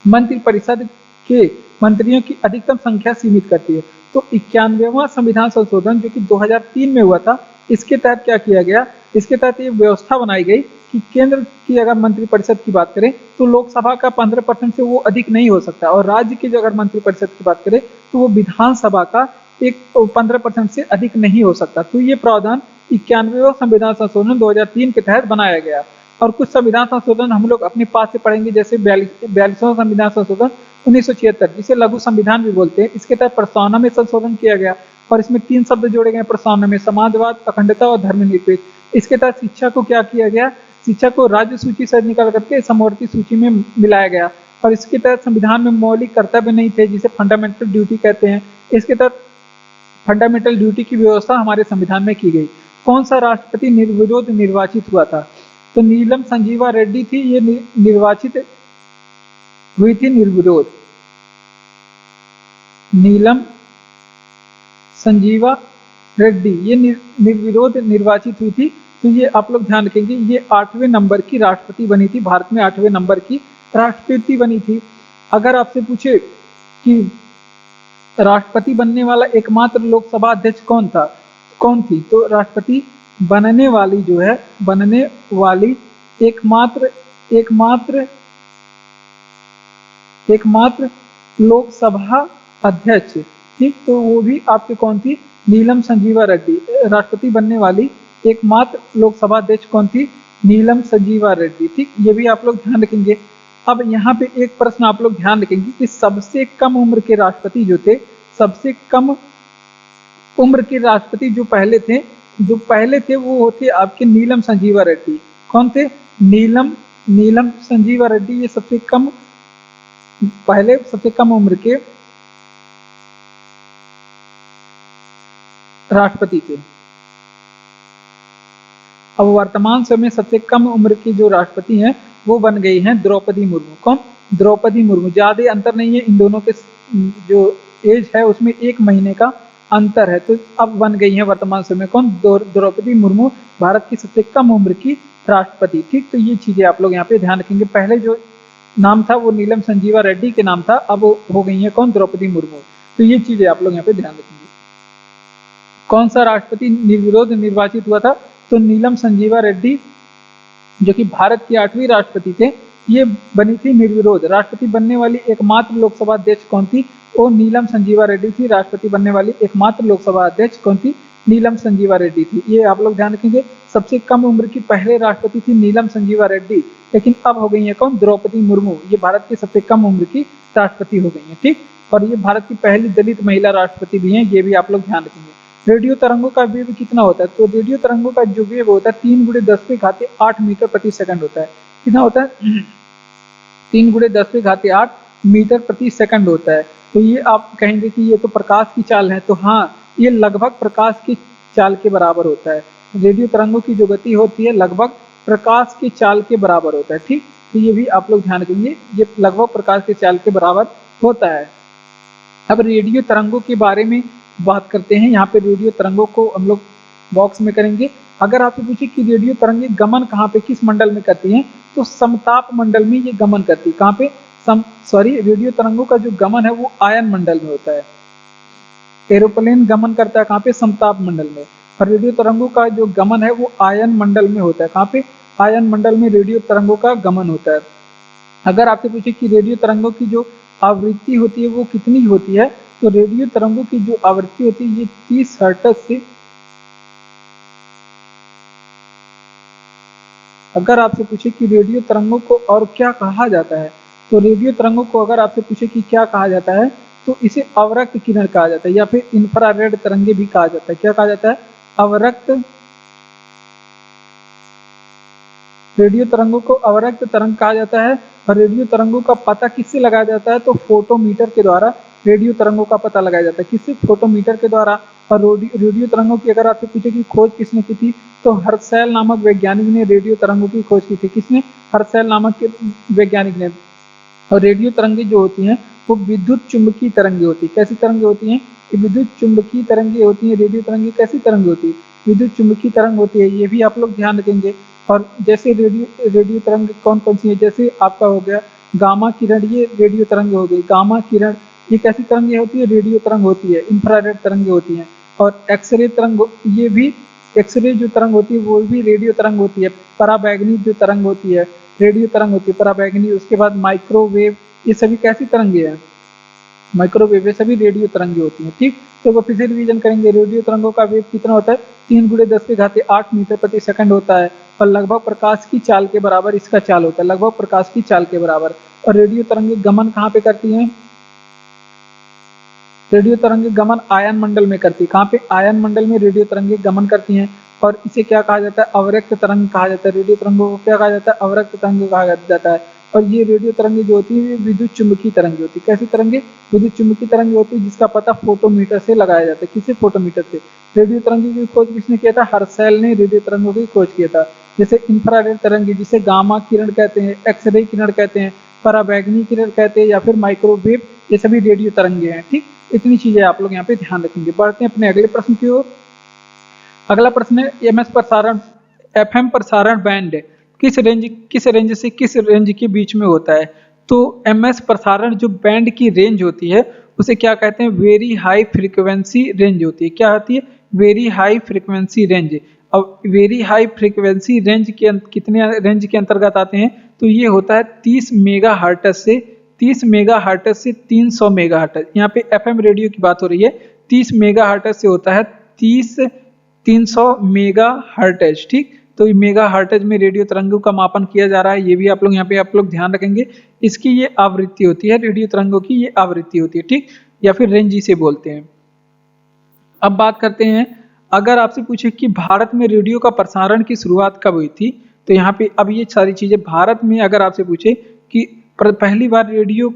मंत्रिपरिषद के मंत्रियों की अधिकतम संख्या सीमित करती है। तो 91वां संविधान संशोधन जो कि 2003 में हुआ था, इसके तहत क्या किया गया, इसके तहत ये व्यवस्था बनाई गई कि केंद्र की अगर मंत्रिपरिषद की बात करें तो लोकसभा का 15% से वो अधिक नहीं हो सकता, और राज्य की जो अगर मंत्रिपरिषद की बात करें तो वो विधानसभा का एक 15% से अधिक नहीं हो सकता। तो ये प्रावधान 91वां संविधान संशोधन 2003 के तहत बनाया गया। और कुछ संविधान संशोधन हम लोग अपने पास से पढ़ेंगे, जैसे 42वां संविधान संशोधन 1976, जिसे लघु संविधान भी बोलते हैं। इसके तहत प्रस्तावना में संशोधन किया गया और इसमें 3 शब्द जोड़े गए प्रस्तावना में, समाजवाद, अखंडता और धर्मनिरपेक्ष। इसके तहत शिक्षा को क्या किया गया, शिक्षा को राज्य सूची से निकाल करके समवर्ती सूची में मिलाया गया। और इसके तहत संविधान में मौलिक कर्तव्य नहीं थे, जिसे फंडामेंटल ड्यूटी कहते हैं। इसके तहत फंडामेंटल ड्यूटी की व्यवस्था हमारे संविधान में की गई। कौन सा राष्ट्रपति निर्विरोध निर्वाचित हुआ था, तो नीलम संजीवा रेड्डी थी, ये निर्वाचित हुई थी निर्विरोध। नीलम संजीवा रेड्डी ये निर्विरोध निर्वाचित हुई थी। तो ये आप लोग ध्यान रखेंगे, ये 8वें नंबर की राष्ट्रपति बनी थी, भारत में 8वें नंबर की राष्ट्रपति बनी थी। अगर आपसे पूछे कि राष्ट्रपति बनने वाला एकमात्र लोकसभा अध्यक्ष कौन थी, तो राष्ट्रपति बनने वाली जो है, बनने वाली एकमात्र लोकसभा अध्यक्ष, ठीक, तो वो भी आपके कौन थी, नीलम संजीवा रेड्डी। राष्ट्रपति बनने वाली एकमात्र लोकसभा अध्यक्ष कौन थी, नीलम संजीवा रेड्डी, ठीक, ये भी आप लोग ध्यान रखेंगे। अब यहाँ पे एक प्रश्न आप लोग ध्यान रखेंगे कि सबसे कम उम्र के राष्ट्रपति जो थे, सबसे कम उम्र के राष्ट्रपति जो पहले थे वो होते आपके नीलम संजीवा रेड्डी। कौन थे, नीलम संजीवा रेड्डी, ये सबसे कम उम्र के राष्ट्रपति थे। अब वर्तमान समय में सबसे कम उम्र की जो राष्ट्रपति हैं वो बन गई हैं द्रौपदी मुर्मू। कौन, द्रौपदी मुर्मू। ज्यादा अंतर नहीं है इन दोनों के, जो एज है उसमें 1 महीने का अंतर है। तो अब बन गई है वर्तमान समय कौन, द्रौपदी मुर्मू, भारत की सबसे कम उम्र की राष्ट्रपति, ठीक। तो ये चीजें आप लोग यहाँ पे ध्यान रखेंगे। पहले जो नाम था वो नीलम संजीवा रेड्डी के नाम था, अब हो गई है कौन, द्रौपदी मुर्मू। तो ये चीजें आप लोग यहाँ पे ध्यान रखेंगे। कौन सा राष्ट्रपति निर्विरोध निर्वाचित हुआ था, तो नीलम संजीवा रेड्डी जो कि भारत की 8वीं राष्ट्रपति थे, ये बनी थी निर्विरोध। राष्ट्रपति बनने वाली एकमात्र लोकसभा अध्यक्ष कौन थी, वो नीलम संजीवा रेड्डी थी। राष्ट्रपति बनने वाली एकमात्र लोकसभा अध्यक्ष कौन थी, नीलम संजीवा रेड्डी थी। ये आप लोग ध्यान रखेंगे। सबसे कम उम्र की पहले राष्ट्रपति थी नीलम संजीवा रेड्डी, लेकिन अब हो गई है कौन, द्रौपदी मुर्मू। ये भारत की सबसे कम उम्र की राष्ट्रपति हो गई है, ठीक। और ये भारत की पहली दलित महिला राष्ट्रपति भी हैं, ये भी आप लोग ध्यान रखेंगे। रेडियो तरंगों का वेग कितना होता है, तो रेडियो तरंगों का जो वेग होता है 3 × 10⁸ मीटर प्रति सेकंड होता है। कितना होता है, 3 × 10⁸ मीटर प्रति सेकंड होता है। तो ये आप कहेंगे कि ये तो प्रकाश की चाल है, तो हाँ, ये लगभग प्रकाश की चाल के बराबर होता है। रेडियो तरंगों की जो गति होती है लगभग प्रकाश की चाल के बराबर होता है, ठीक। तो ये भी आप लोग ध्यान रखेंगे, ये लगभग प्रकाश की चाल के बराबर होता है। अब रेडियो तरंगों के बारे में बात करते हैं। यहाँ पे रेडियो तरंगों को हम लोग बॉक्स में करेंगे। अगर आपसे पूछे कि रेडियो तरंगे गमन कहाँ पे, किस मंडल में करती हैं, तो समताप मंडल में ये गमन करती है। कहाँ पे, रेडियो तरंगों का जो गमन है वो आयन मंडल में होता है। एरोप्लेन गमन करता है कहाँ पे, समताप मंडल में। और रेडियो तरंगों का जो गमन है वो आयन मंडल में होता है। कहाँ पे, आयन मंडल में रेडियो तरंगों का गमन होता है। अगर आपसे पूछे कि रेडियो तरंगों की जो आवृत्ति होती है वो कितनी होती है, तो रेडियो तरंगों की जो आवृत्ति होती है ये 30 हर्ट्ज से, अगर आपसे पूछे कि रेडियो तरंगों को और क्या कहा जाता है, तो रेडियो तरंगों को अगर आपसे पूछे कि क्या कहा जाता है, तो इसे अवरक्त किरण कहा जाता है, या फिर इंफ्रारेड तरंगे भी कहा जाता है। क्या कहा जाता है, अवरक्त। रेडियो तरंगों को अवरक्त तरंग कहा जाता है। और रेडियो तरंगों का पता किससे लगाया जाता है, तो फोटोमीटर के द्वारा रेडियो तरंगों का पता लगाया जाता है। किससे, फोटोमीटर के द्वारा। और रेडियो तरंगों की अगर आपसे पूछे कि खोज किसने की थी, तो हर्शेल नामक वैज्ञानिक ने रेडियो तरंगों की खोज की थी। किसने, हर्शेल नामक वैज्ञानिक ने। और रेडियो तरंगे जो होती हैं वो विद्युत चुंबकीय तरंगे होती है। कैसी तरंगे होती हैं, विद्युत चुंबकीय तरंगे होती हैं। रेडियो तरंगे कैसी तरंग होती है, विद्युत चुंबकीय तरंग होती है। ये भी आप लोग ध्यान रखेंगे। और जैसे रेडियो तरंग कौन कौन सी है, जैसे आपका हो गया गामा किरण, ये रेडियो तरंग हो गई। गामा किरण ये कैसी तरंगे होती है? रेडियो तरंग होती है, इंफ्रारेड तरंगे होती हैं। और एक्सरे तरंग, ये भी एक्सरे जो तरंग होती है वो भी रेडियो तरंग होती है। पराबैंगनी जो तरंग होती है रेडियो तरंग होती है, पराबैंगनी। उसके बाद माइक्रोवेव, ये सभी कैसी तरंगे हैं? माइक्रोवेव, ये सभी रेडियो तरंगे होती हैं। ठीक, तो वो फिर से रिवीजन करेंगे। रेडियो तरंगों का वेग कितना होता है? 3 × 10⁸ मीटर प्रति सेकंड होता है, और लगभग प्रकाश की चाल के बराबर इसका चाल होता है, लगभग प्रकाश की चाल के बराबर। और रेडियो तरंगे गमन कहाँ पे करती हैं? रेडियो तरंगे गमन आयन मंडल में करती है। कहाँ पे? आयन मंडल में रेडियो तरंगे गमन करती हैं। और इसे क्या कहा जाता है? अवरक्त तरंग कहा जाता है। रेडियो तरंगों को क्या कहा जाता है? अवरक्त तरंग कहा जाता है। और ये रेडियो तरंगे जो होती है विद्युत चुम्बकीय तरंगे होती है। कैसी तरंगे? विद्युत चुम्बकीय तरंगे होती है, जिसका पता फोटोमीटर से लगाया जाता है। किससे? फोटोमीटर से। रेडियो तरंगे की खोज किसने किया था? हर्शेल ने रेडियो तरंगों की खोज किया था। जैसे इंफ्रारेड तरंगे, जिसे गामा किरण कहते हैं, एक्सरे किरण कहते हैं, पराबैंगनी किरण कहते हैं, या फिर माइक्रोवेव, ये सभी रेडियो तरंगे हैं। ठीक, इतनी चीजें आप लोग यहाँ पे ध्यान रखेंगे। बढ़ते हैं अपने अगले प्रश्न की ओर। अगला प्रश्न है, एमएस प्रसारण, एफएम प्रसारण बैंड किस रेंज से किस रेंज के बीच में होता है? तो एमएस प्रसारण जो बैंड की रेंज होती है उसे क्या कहते हैं? वेरी हाई फ्रीक्वेंसी रेंज होती है। क्या होती है? Very high frequency range. अब वेरी हाई फ्रीक्वेंसी रेंज के कितने रेंज के अंतर्गत आते हैं? तो ये होता है 30 मेगा हर्ट्ज से 300 मेगा हर्ट्ज। यहाँ पे एफएम रेडियो की बात हो रही है। 30 मेगा हर्ट्ज से होता है 300 मेगा हर्ट्ज। ठीक, तो ये मेगा हर्ट्ज में रेडियो तरंगों का मापन किया जा रहा है। ये भी आप लोग यहाँ पे आप लोग ध्यान रखेंगे। इसकी ये आवृत्ति होती है, रेडियो तरंगों की ये आवृत्ति होती है। ठीक, या फिर रेंज इसे बोलते हैं। अब बात करते हैं, अगर आपसे पूछे कि भारत में रेडियो का प्रसारण की शुरुआत कब हुई थी, तो यहाँ पे अब ये सारी चीजें भारत में अगर आपसे पूछे कि पहली बार रेडियो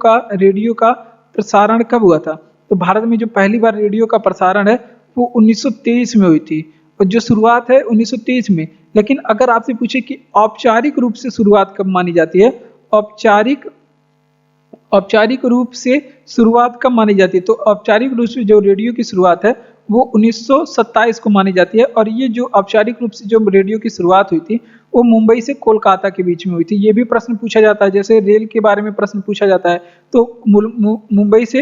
का प्रसारण कब हुआ था, तो भारत में जो पहली बार रेडियो का प्रसारण है वो 1923 में हुई थी। और जो शुरुआत है 1923 में। लेकिन अगर आपसे पूछे कि औपचारिक रूप से शुरुआत कब मानी जाती है, औपचारिक औपचारिक रूप से शुरुआत कब मानी जाती है, तो औपचारिक रूप से जो रेडियो की शुरुआत है वो 1927 को मानी जाती है। और ये जो औपचारिक रूप से जो रेडियो की शुरुआत हुई थी वो मुंबई से कोलकाता के बीच में हुई थी। ये भी प्रश्न पूछा जाता है, जैसे रेल के बारे में प्रश्न पूछा जाता है, तो मुंबई से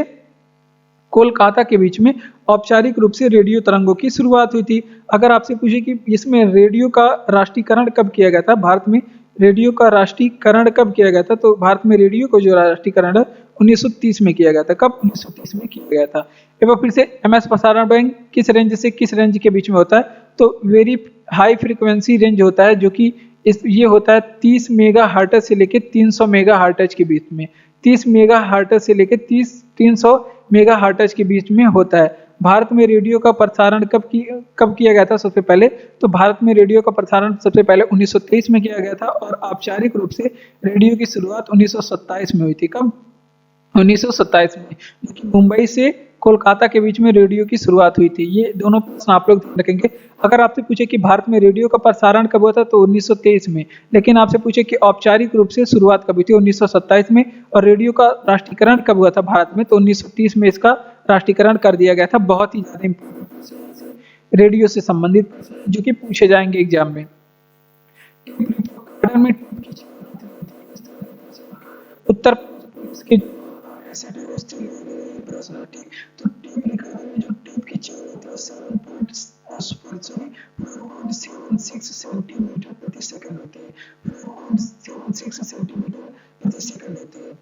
कोलकाता के बीच में औपचारिक रूप से रेडियो तरंगों की शुरुआत हुई थी। अगर आपसे पूछे कि इसमें रेडियो का राष्ट्रीयकरण कब किया गया था, भारत में रेडियो का राष्ट्रीयकरण कब किया गया था, तो भारत में रेडियो का जो राष्ट्रीयकरण है 1930 में किया गया था। कब? 1930 में किया गया था। एक बार फिर से, एमएस प्रसारण बैंड किस रेंज से किस रेंज के बीच में होता है, तो वेरी हाई फ्रीक्वेंसी रेंज होता है, जो कि ये होता है 30 मेगा हर्ट्ज से लेकर 300 मेगा हर्ट्ज के बीच में। 30 मेगा हर्ट्ज से लेकर 300 मेगा हर्ट्ज के बीच में होता है। भारत में रेडियो का प्रसारण कब किया गया था? सबसे पहले तो भारत में रेडियो का प्रसारण सबसे पहले 1923 में किया गया था, और औपचारिक रूप से रेडियो की शुरुआत 1927 में हुई थी। कब? 1927 में। लेकिन मुंबई से कोलकाता के बीच में रेडियो की शुरुआत हुई थी। ये दोनों प्रश्न आप लोग ध्यान रखेंगे। अगर आपसे पूछे कि भारत में रेडियो का प्रसारण कब हुआ था, तो 1923 में। लेकिन आपसे पूछे कि औपचारिक रूप से शुरुआत कब हुई थी, 1927 में। और रेडियो का राष्ट्रीयकरण कब हुआ था भारत में, तो 1930 में इसका राष्ट्रीयकरण कर दिया गया था। बहुत ही ज्यादा इंपॉर्टेंट रेडियो से संबंधित जो कि पूछे जाएंगे एग्जाम में। उत्तर प्रदेश के तो टेप रिकॉर्डर में जो टेप की चौड़ाई होती है 7.76 सेंटीमीटर प्रति सेकंड होती है। 7.76 सेंटीमीटर प्रति सेकंड होती है।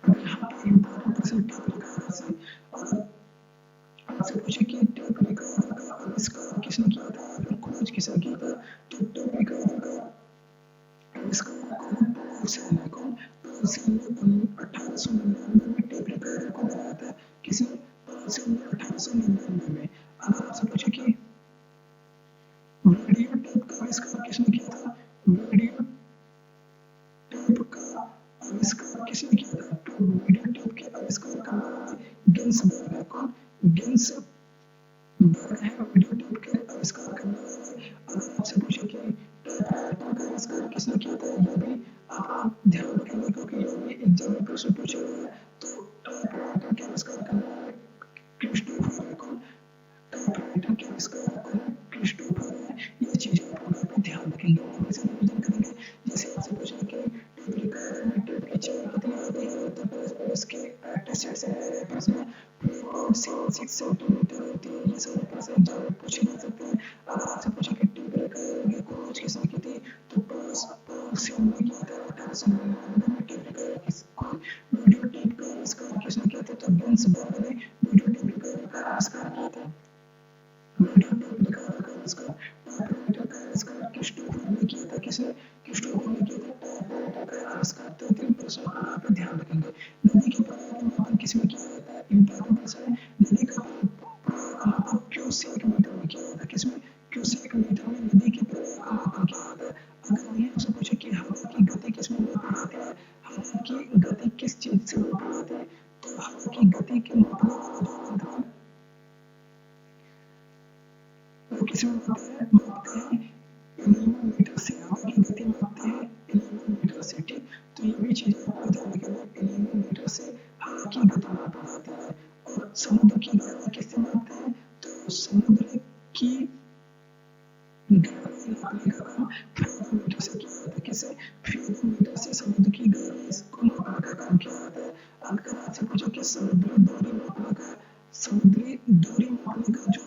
यहाँ पे इम्पोर्टेंट से टेप रिकॉर्डर से आपसे पूछे कि टेप रिकॉर्डर का आविष्कार किसने किया था, फिर खोज किसने किया था, तो टेप रिकॉर्डर का आविष्कार 1899 में टेप रिकॉर्डर को बनाया था। किसी 1899 में। अगर आपसे पूछे कि वीडियो टेप का आविष्कार किसने किया था, वीडियो टेप का आविष्कार किसने किया था, तो वीडियो टेप के आविष्कार का नाम गिन्सबर्ग है। कौन? गिन्सबर्ग है वीडियो टेप के आविष्कार करने वाले। अगर आपसे पूछे कि टेप राइटर का आविष्कार किसने किया था, ये भी आप ध्यान रखेंगे क्योंकि ये भी एग्जाम में प्रश्न पूछा गया है। तो टेप राइटर के आविष्कार करने वाले क्रिस्टोफर है। कौन? टेप राइटर के आविष्कार करने वाले क्रिस्टोफर है। ये चीजें आप लोग ध्यान रखेंगे। इसका निर्धारण नदी के प्रवाह का मापन किया जाता है। अगर वही आपसे पूछे कि हवा की गति किसमें मापी जाती है, हवा की गति किस चीज से मापी जाती है, तो हवा की गति के मापने का वो किसमें मापते हैं एनीमोमीटर से। हवा की गति मापते हैं एनीमोमीटर से, ठीक। तो ये भी चीज आपको ध्यान रखना, एनीमोमीटर से हवा की गति मापी जाती है। और समुद्र की गहराई किससे मापते हैं, तो समुद्र की गहराई नापने का काम फेरोमीटर से किया जाता है। किससे, फेरोमीटर से समुद्र की गहराई को मापने का काम किया जाता है। अगर आपसे पूछो कि समुद्री दूरी मापने का, समुद्री दूरी मापने का जो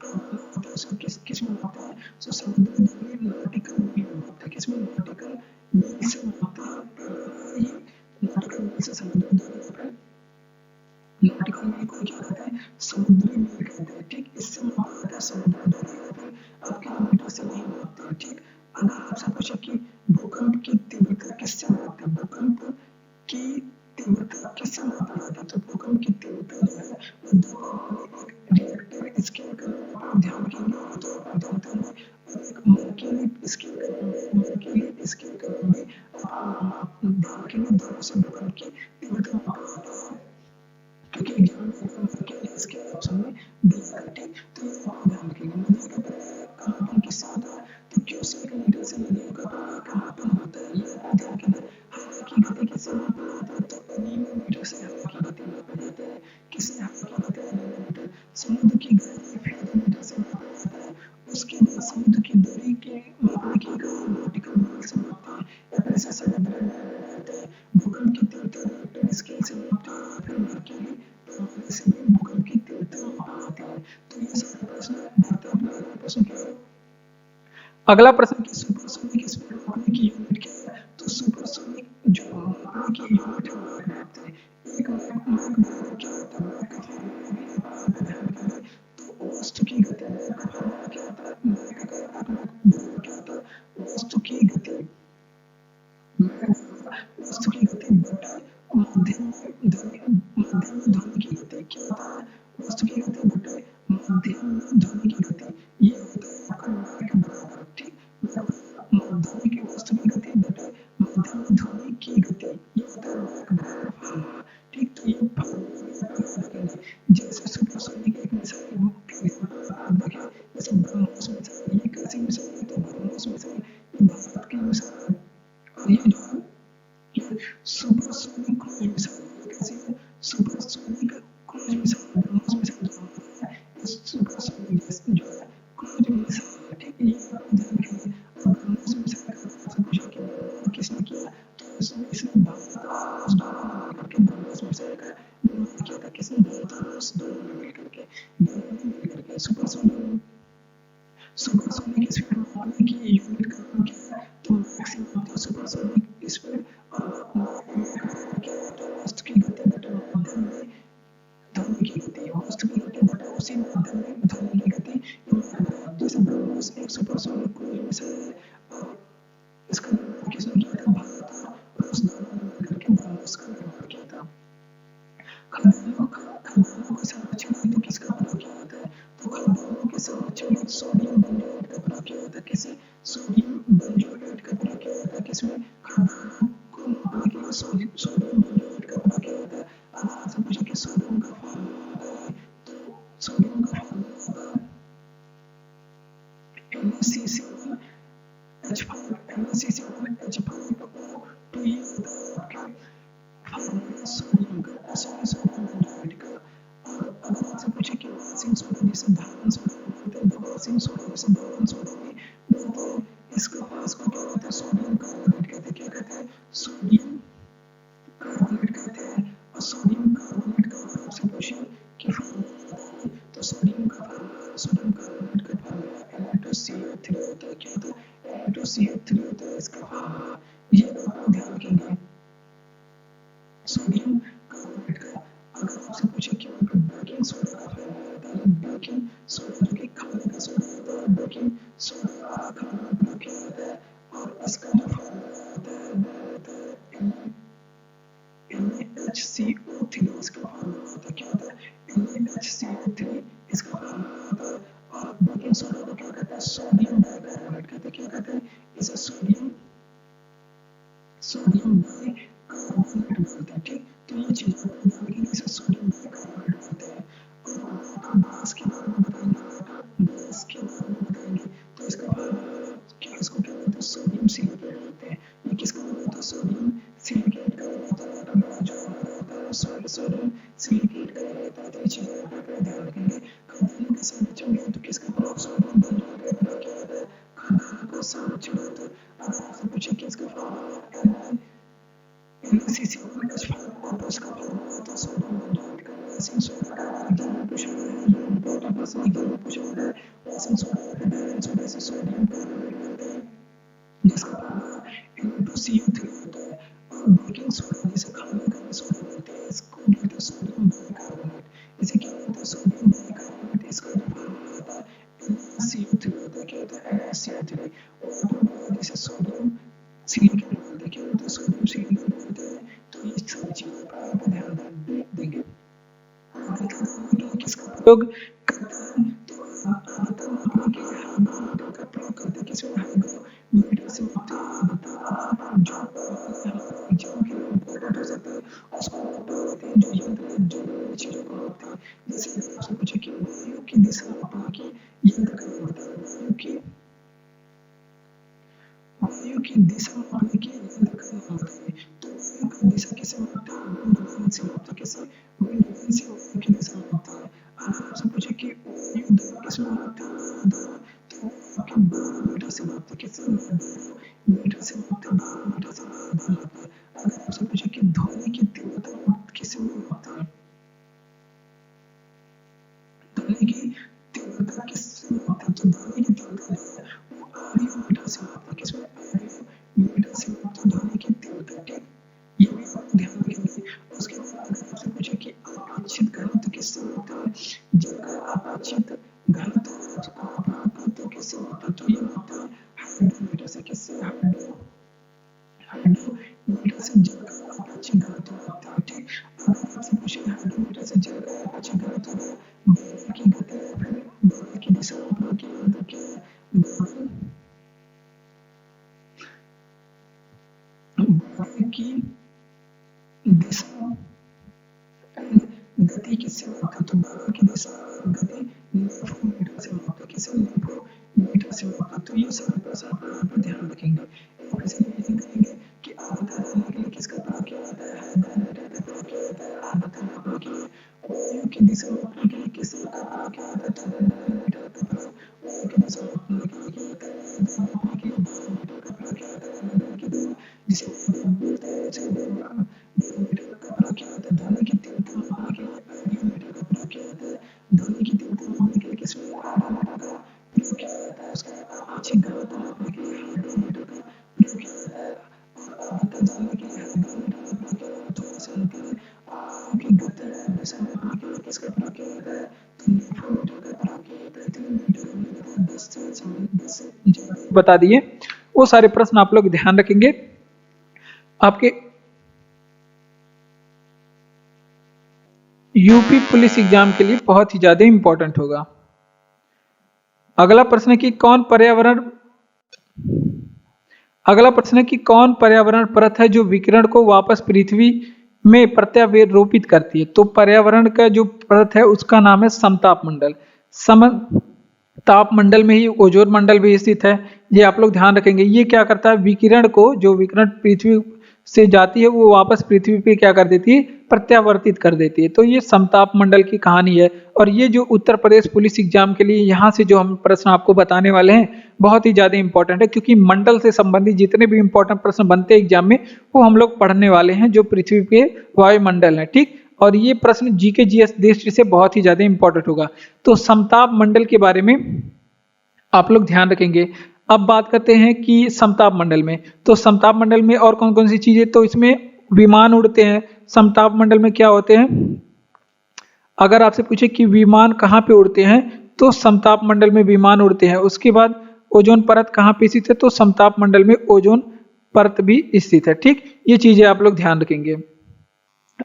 होता है उसको किस में मापते हैं, तो समुद्री दूरी नॉटिकल मील में मापते हैं। किसमें, नॉटिकल मील से मापते हैं। ये नॉटिकल मील से समुद्री दूरी मापते हैं। नॉटिकल मील को क्या कहते हैं, समुद्री मील कहते हैं, ठीक। इससे मापा जाता है समुद्री दूरी, या फिर आप किलोमीटर से नहीं मापते हैं, ठीक। अगर आपसे पूछे कि भूकंप की तीव्रता किससे मापते हैं, भूकंप की तीव्रता किससे मापी जाती है, तो भूकंप की तीव्रता जो है वो दो रिएक्टर स्केल का आप ध्यान रखेंगे, तो आप जानते होंगे, और एक मर्क्यूरी स्केल का, मर्क्यूरी स्केल का भी आप ध्यान रखेंगे। दोनों से भूकंप की तीव्रता मापी जाती है, क्योंकि एग्जाम में इसके ऑप्शन में दिया है, ठीक। तो ये आप ध्यान रखेंगे। नदियों का प्रवाह का मापन किससे होता है, तो क्यूसेक मीटर से नदियों का प्रवाह का मापन होता है। ये आप ध्यान रखेंगे। हवा की गति किससे मापी जाती है, तो एनीमोमीटर से हवा की गति मापी जाती है। किससे हवा की गति, एनीमोमीटर। समुद्र की गहराई फेरोमीटर से मापा जाता है। उसके बाद समुद्र की दूरी के मापने के काम नॉटिकल मील से मापते हैं, या फिर इसे समुद्री मील कहते हैं। भूकंप की तीव्रता रिएक्टर स्केल से मापते हैं, या फिर मर्क्यूरी प्रणाली से भी भूकंप की तीव्रता मापी जाती है। तो ये सारे प्रश्न भारत में अगला प्रश्न क्या है, अगला प्रश्न, कि सुपरसोनिक स्पीड मापने की यूनिट क्या है, तो सुपरसोनिक जो मापने की यूनिट है मैक मापते हैं। एक मैक बराबर क्या होता है, मैक का फॉर्मूला भी आप ध्यान रखेंगे। तो वस्तु की गति, मैक का फॉर्मूला क्या होता है, मैक का बराबर क्या होता है, वस्तु की गति, वस्तु की गति बटा मध्यम ध्वनि की गति। क्या होता है, वस्तु की गति बटे मध्यम ध्वनि की गति, ये होता है आपका मैक बराबर, ठीक। ध्वनि की, वस्तु की गति बटे मध्यम ध्वनि की गति, ये होता है मैक बराबर फॉर्मूला, ठीक। तो ये फॉर्मूला याद रखेंगे। जैसे सुपरसोनिक एक मिसाइल आप देखें, जैसे ब्रह्मोस मिसाइल, ये कैसी मिसाइल है, तो ब्रह्मोस मिसाइल ये भारत की मिसाइल है। और ये जो है सुपरसोनिक क्रूज मिसाइल, कैसी है, supersonic cruise missile. BrahMos missile जो है ये सुपरसोनिक जो है क्रूज मिसाइल है, ठीक। ये आप ध्यान रखेंगे। और ब्रह्मोस मिसाइल का आपसे पूछा कि निर्माण किसने किया, तो इसने भारत और रूस दोनों ने मिलकर के ब्रह्मोस मिसाइल का निर्माण किया था। किसने, भारत और रूस दोनों ने मिलकर के, सुपरसोनिक स्पीड मापने की यूनिट का नाम क्या है, तो मैक्सिमम तो सुपरसोनिक स्पीड क्या होता है, वस्तु की गति बटे माध्यम में ध्वनि की गति, वस्तु की गति बटे उसी माध्यम में ध्वनि की गति। जैसे ब्रह्मोस एक सुपरसोनिक क्रूज मिसाइल है, और इसका निर्माण किसने किया था, भारत और रूस दोनों ने मिलकर के ब्रह्मोस का निर्माण किया था। खदानों के संरक्षण हेतु किसका प्रयोग किया जाता है, तो खदानों के संरक्षण हेतु सोडियम बेंजोएट का प्रयोग किया जाता है। किसे, सोडियम बेंजोएट का प्रयोग किया जाता है। किसमें, खदानों को मापने के लिए सोडियम बेंजोएट का प्रयोग किया जाता है। अगर आपसे पूछे कि सोडियम का फॉर्मूला है, तो सोडियम का फॉर्मूला NaCl H5, ये होता है आपके फॉर्मूला सोडियम का, सोडियम बेंजोएट का। और अगर आपसे पूछे कि वाशिंग सोडा जिसे धावन सोडा बोलते हैं, वाशिंग सोडा जिसे धावन सोडा भी बोलते हैं, इसका पास को क्या कहते हैं, सोडियम कार्बोनेट कहते हैं। क्या कहते हैं, सोडियम कार्बोनेट कहते हैं। और सोडियम कार्बोनेट का अगर आपसे पूछे कि फॉर्मूला, तो सोडियम कार्बोनेट का फॉर्मूला Na2CO3 होता है। क्या होता है, Na2CO3 होता है इसका फॉर्मूला। ये आप ध्यान रखेंगे सोडियम कार्बोनेट का। अगर आपसे पूछे कि बेकिंग सोडा का फॉर्मूला होता है, बेकिंग सोडा जो कि खाने का सोडा होता है, बेकिंग सोडा खाने में प्रयोग किया जाता है। और इसका जो फॉर्मूला होता है वो होता है NaHCO3, इसका फॉर्मूला होता है। क्या होता है, NaHCO3 इसका फॉर्मूला होता है। और बेकिंग सोडा को क्या कहते हैं, सोडियम बाइकार्बोनेट कहते हैं। क्या कहते हैं इसे? सोडियम बाइकार्बोनेट बोलते हैं। ठीक, तो ये चीज आप लोग ध्यान रखेंगे, इसे सोडियम बाइकार्बोनेट बोलते हैं। और आपको गैस के बारे में बताएंगे, गैस के बारे में बताएंगे। तो इसका क्या, इसको क्या बोलते हैं? सोडियम सिलिकेट बोलते हैं। ये किसका होता है? सोडियम सिलिकेट का होता है। अगर जो हमारा होता है सोडियम सिलिकेट का होता है। तो ये चीजें आप लोग ध्यान रखेंगे। खाद्यान्न के साथ बचेंगे तो किसका फॉर्म? सोडियम बन जाएगा। क्या होता है? खाद्यान्न को साथ छोड़ो तो अगर आपसे पूछे किसका फॉर्म? NaCC प्लस फॉस्फोरस का फॉर्म होता है सोडियम नाइट्रेट का। ऐसे सोडियम का एग्जाम में पूछा गया है, ये इंपॉर्टेंट क्वेश्चन एग्जाम में पूछा गया है। ऐसे सोडियम का बैलेंस होता है सोडियम क्लोराइड होता है, जिसका फॉर्मूला Na2CO3 होता है। और बेकिंग सोडा जिसे खाने का सोडा बोलते हैं, इसको बोलते हैं सोडियम बाइकार्बोनेट। इसे क्या बोलते हैं? Sodium bicarbonate. इसका जो फॉर्मूला होता है NaCO3 होता है। क्या होता है? NaCO3। और जिसे सोडियम सिलिकेट बोलते हैं। क्या होता है? सोडियम सिलिकेट बोलते हैं। तो ये सारी चीजों का आप ध्यान देंगे। किसका लोग वायु की दिशा मापने की यंत्र का नाम बताइए। तो वायु की दिशा कैसे मापते हैं? विंड लाइन से मापते हैं। कैसे? विंड लाइन से वायु की दिशा मापते हैं। अगर आपसे पूछे कि वायु दबाव कैसे मापते हैं? तो वायु के बैरोमीटर से मापते हैं। कैसे? मीटर से मापते हैं। बैरोमीटर से मापते हैं। अगर आपसे पूछे कि ध्वनि की तीव्रता किससे मापते हैं? ध्वनि की तीव्रता किससे मापते हैं? तो ध्वनि की तीव्रता जो है वो आर्योमीटर से मापते हैं। किसमें? आर्योमीटर से मापते हैं ध्वनि की तीव्रता। ठीक, ये भी आप ध्यान रखेंगे। उसके बाद अगर आपसे पूछे कि आपातचित घनत्व किससे मापते हैं? जल का आपातचित घनत्व किससे मापते हैं? तो ये मापते हैं हाइड्रोमीटर से। किससे? हाइड्रोमीटर से जल का आपातचित घनत्व मापते हैं। ठीक, अगर आपसे पूछे हाइड्रोमीटर से जल का आपातचित घनत्व बबल की गति या फिर बबल की दिशा मापने के लिए तो क्या है? बबल की दिशा गति किससे मापते हैं? तो बबल की दिशा गति नेफ्रोमीटर से मापते हैं। किससे? नेफ्रोमीटर से मापते हैं। तो ये सारे प्रश्न आप यहाँ पर ध्यान रखेंगे। ऐसे नहीं करेंगे कि आवर्तन नापने के लिए किसका प्रयोग किया जाता है? हाइग्रोमीटर का प्रयोग किया जाता है आवर्तन नापने के लिए। वायु की दिशा मापने के लिए किसका प्रयोग किया जाता है? थर्मोमीटर का प्रयोग वायु की दिशा मापने के लिए किया जाता है। मापने के लिए बैरोमीटर का प्रयोग किया जाता है। जिसे बोलते हैं बैरोमीटर का प्रयोग किया जाता है। ध्वनि की तीव्रता मापने के लिए आर्योमीटर का प्रयोग किया जाता है। ध्वनि की तीव्रता मापने के लिए किसमें? आर्योमीटर का प्रयोग किया जाता है। उसका आपातचित घनत्व मापने के लिए हाइड्रोमीटर का प्रयोग किया जाता है। और आवर्तन जानने के लिए हाइग्रोमीटर का प्रयोग किया जाता है। थोड़ा सा निकले की गति दिशा मापने के लिए किसका प्रयोग किया जाता है? तो नेफ्रोमीटर का प्रयोग किया जाता है। 3 मीटर में 10 से बता दिए, वो सारे प्रश्न आप लोग ध्यान रखेंगे। आपके यूपी पुलिस एग्जाम के लिए बहुत ही ज्यादा इंपॉर्टेंट होगा। अगला प्रश्न है कि कौन पर्यावरण परत है जो विकिरण को वापस पृथ्वी में प्रत्यारोपित करती है? तो पर्यावरण का जो परत है उसका नाम है समताप मंडल। समताप मंडल में ही ओजोन मंडल भी स्थित है। ये आप लोग ध्यान रखेंगे। ये क्या करता है? विकिरण को, जो विकिरण पृथ्वी से जाती है वो वापस पृथ्वी पे क्या कर देती है? प्रत्यावर्तित कर देती है। तो ये समताप मंडल की कहानी है। और ये जो उत्तर प्रदेश पुलिस एग्जाम के लिए यहाँ से जो हम प्रश्न आपको बताने वाले हैं बहुत ही ज्यादा इंपॉर्टेंट है, क्योंकि मंडल से संबंधित जितने भी इंपॉर्टेंट प्रश्न बनते हैं एग्जाम में वो हम लोग पढ़ने वाले हैं, जो पृथ्वी के वायुमंडल है। ठीक, और ये प्रश्न जीके जीएस दृष्टि से बहुत ही ज्यादा इंपॉर्टेंट होगा। तो समताप मंडल के बारे में आप लोग ध्यान रखेंगे। अब बात करते हैं कि समताप मंडल में, तो समताप मंडल में और कौन कौन सी चीजें? तो इसमें विमान उड़ते हैं। समताप मंडल में क्या होते हैं? अगर आपसे पूछे कि विमान कहाँ पे उड़ते हैं तो समताप मंडल में विमान उड़ते हैं। उसके बाद ओजोन परत कहाँ पे स्थित है? तो समताप मंडल में ओजोन परत भी स्थित है। ठीक, ये चीजें आप लोग ध्यान रखेंगे।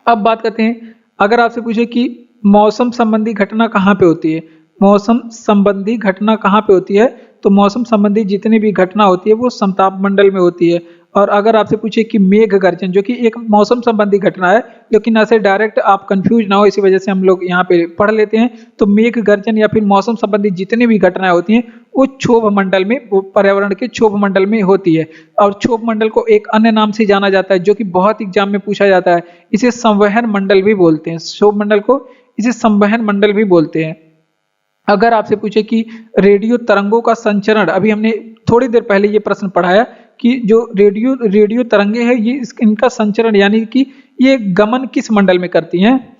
अब बात करते हैं, अगर आपसे पूछे कि मौसम संबंधी घटना कहाँ पे होती है? मौसम संबंधी घटना कहाँ पे होती है? तो मौसम संबंधी जितनी भी घटना होती है वो समताप मंडल में होती है। और अगर आपसे पूछे कि मेघ गर्जन, जो कि एक मौसम संबंधी घटना है, लेकिन ऐसे डायरेक्ट आप कंफ्यूज ना हो इसी वजह से हम लोग यहाँ पे पढ़ लेते हैं। तो मेघ गर्जन या फिर मौसम संबंधी जितनी भी घटनाएं होती हैं वो क्षोभ मंडल में, वो पर्यावरण के क्षोभ मंडल में होती है। और क्षोभ मंडल को एक अन्य नाम से जाना जाता है जो कि बहुत एग्जाम में पूछा जाता है, इसे संवहन मंडल भी बोलते हैं। क्षोभ मंडल को इसे संवहन मंडल भी बोलते हैं। अगर आपसे पूछे कि रेडियो तरंगों का संचरण, अभी हमने थोड़ी देर पहले ये प्रश्न पढ़ाया कि जो रेडियो तरंगे हैं ये इनका संचरण यानी कि ये गमन किस मंडल में करती हैं,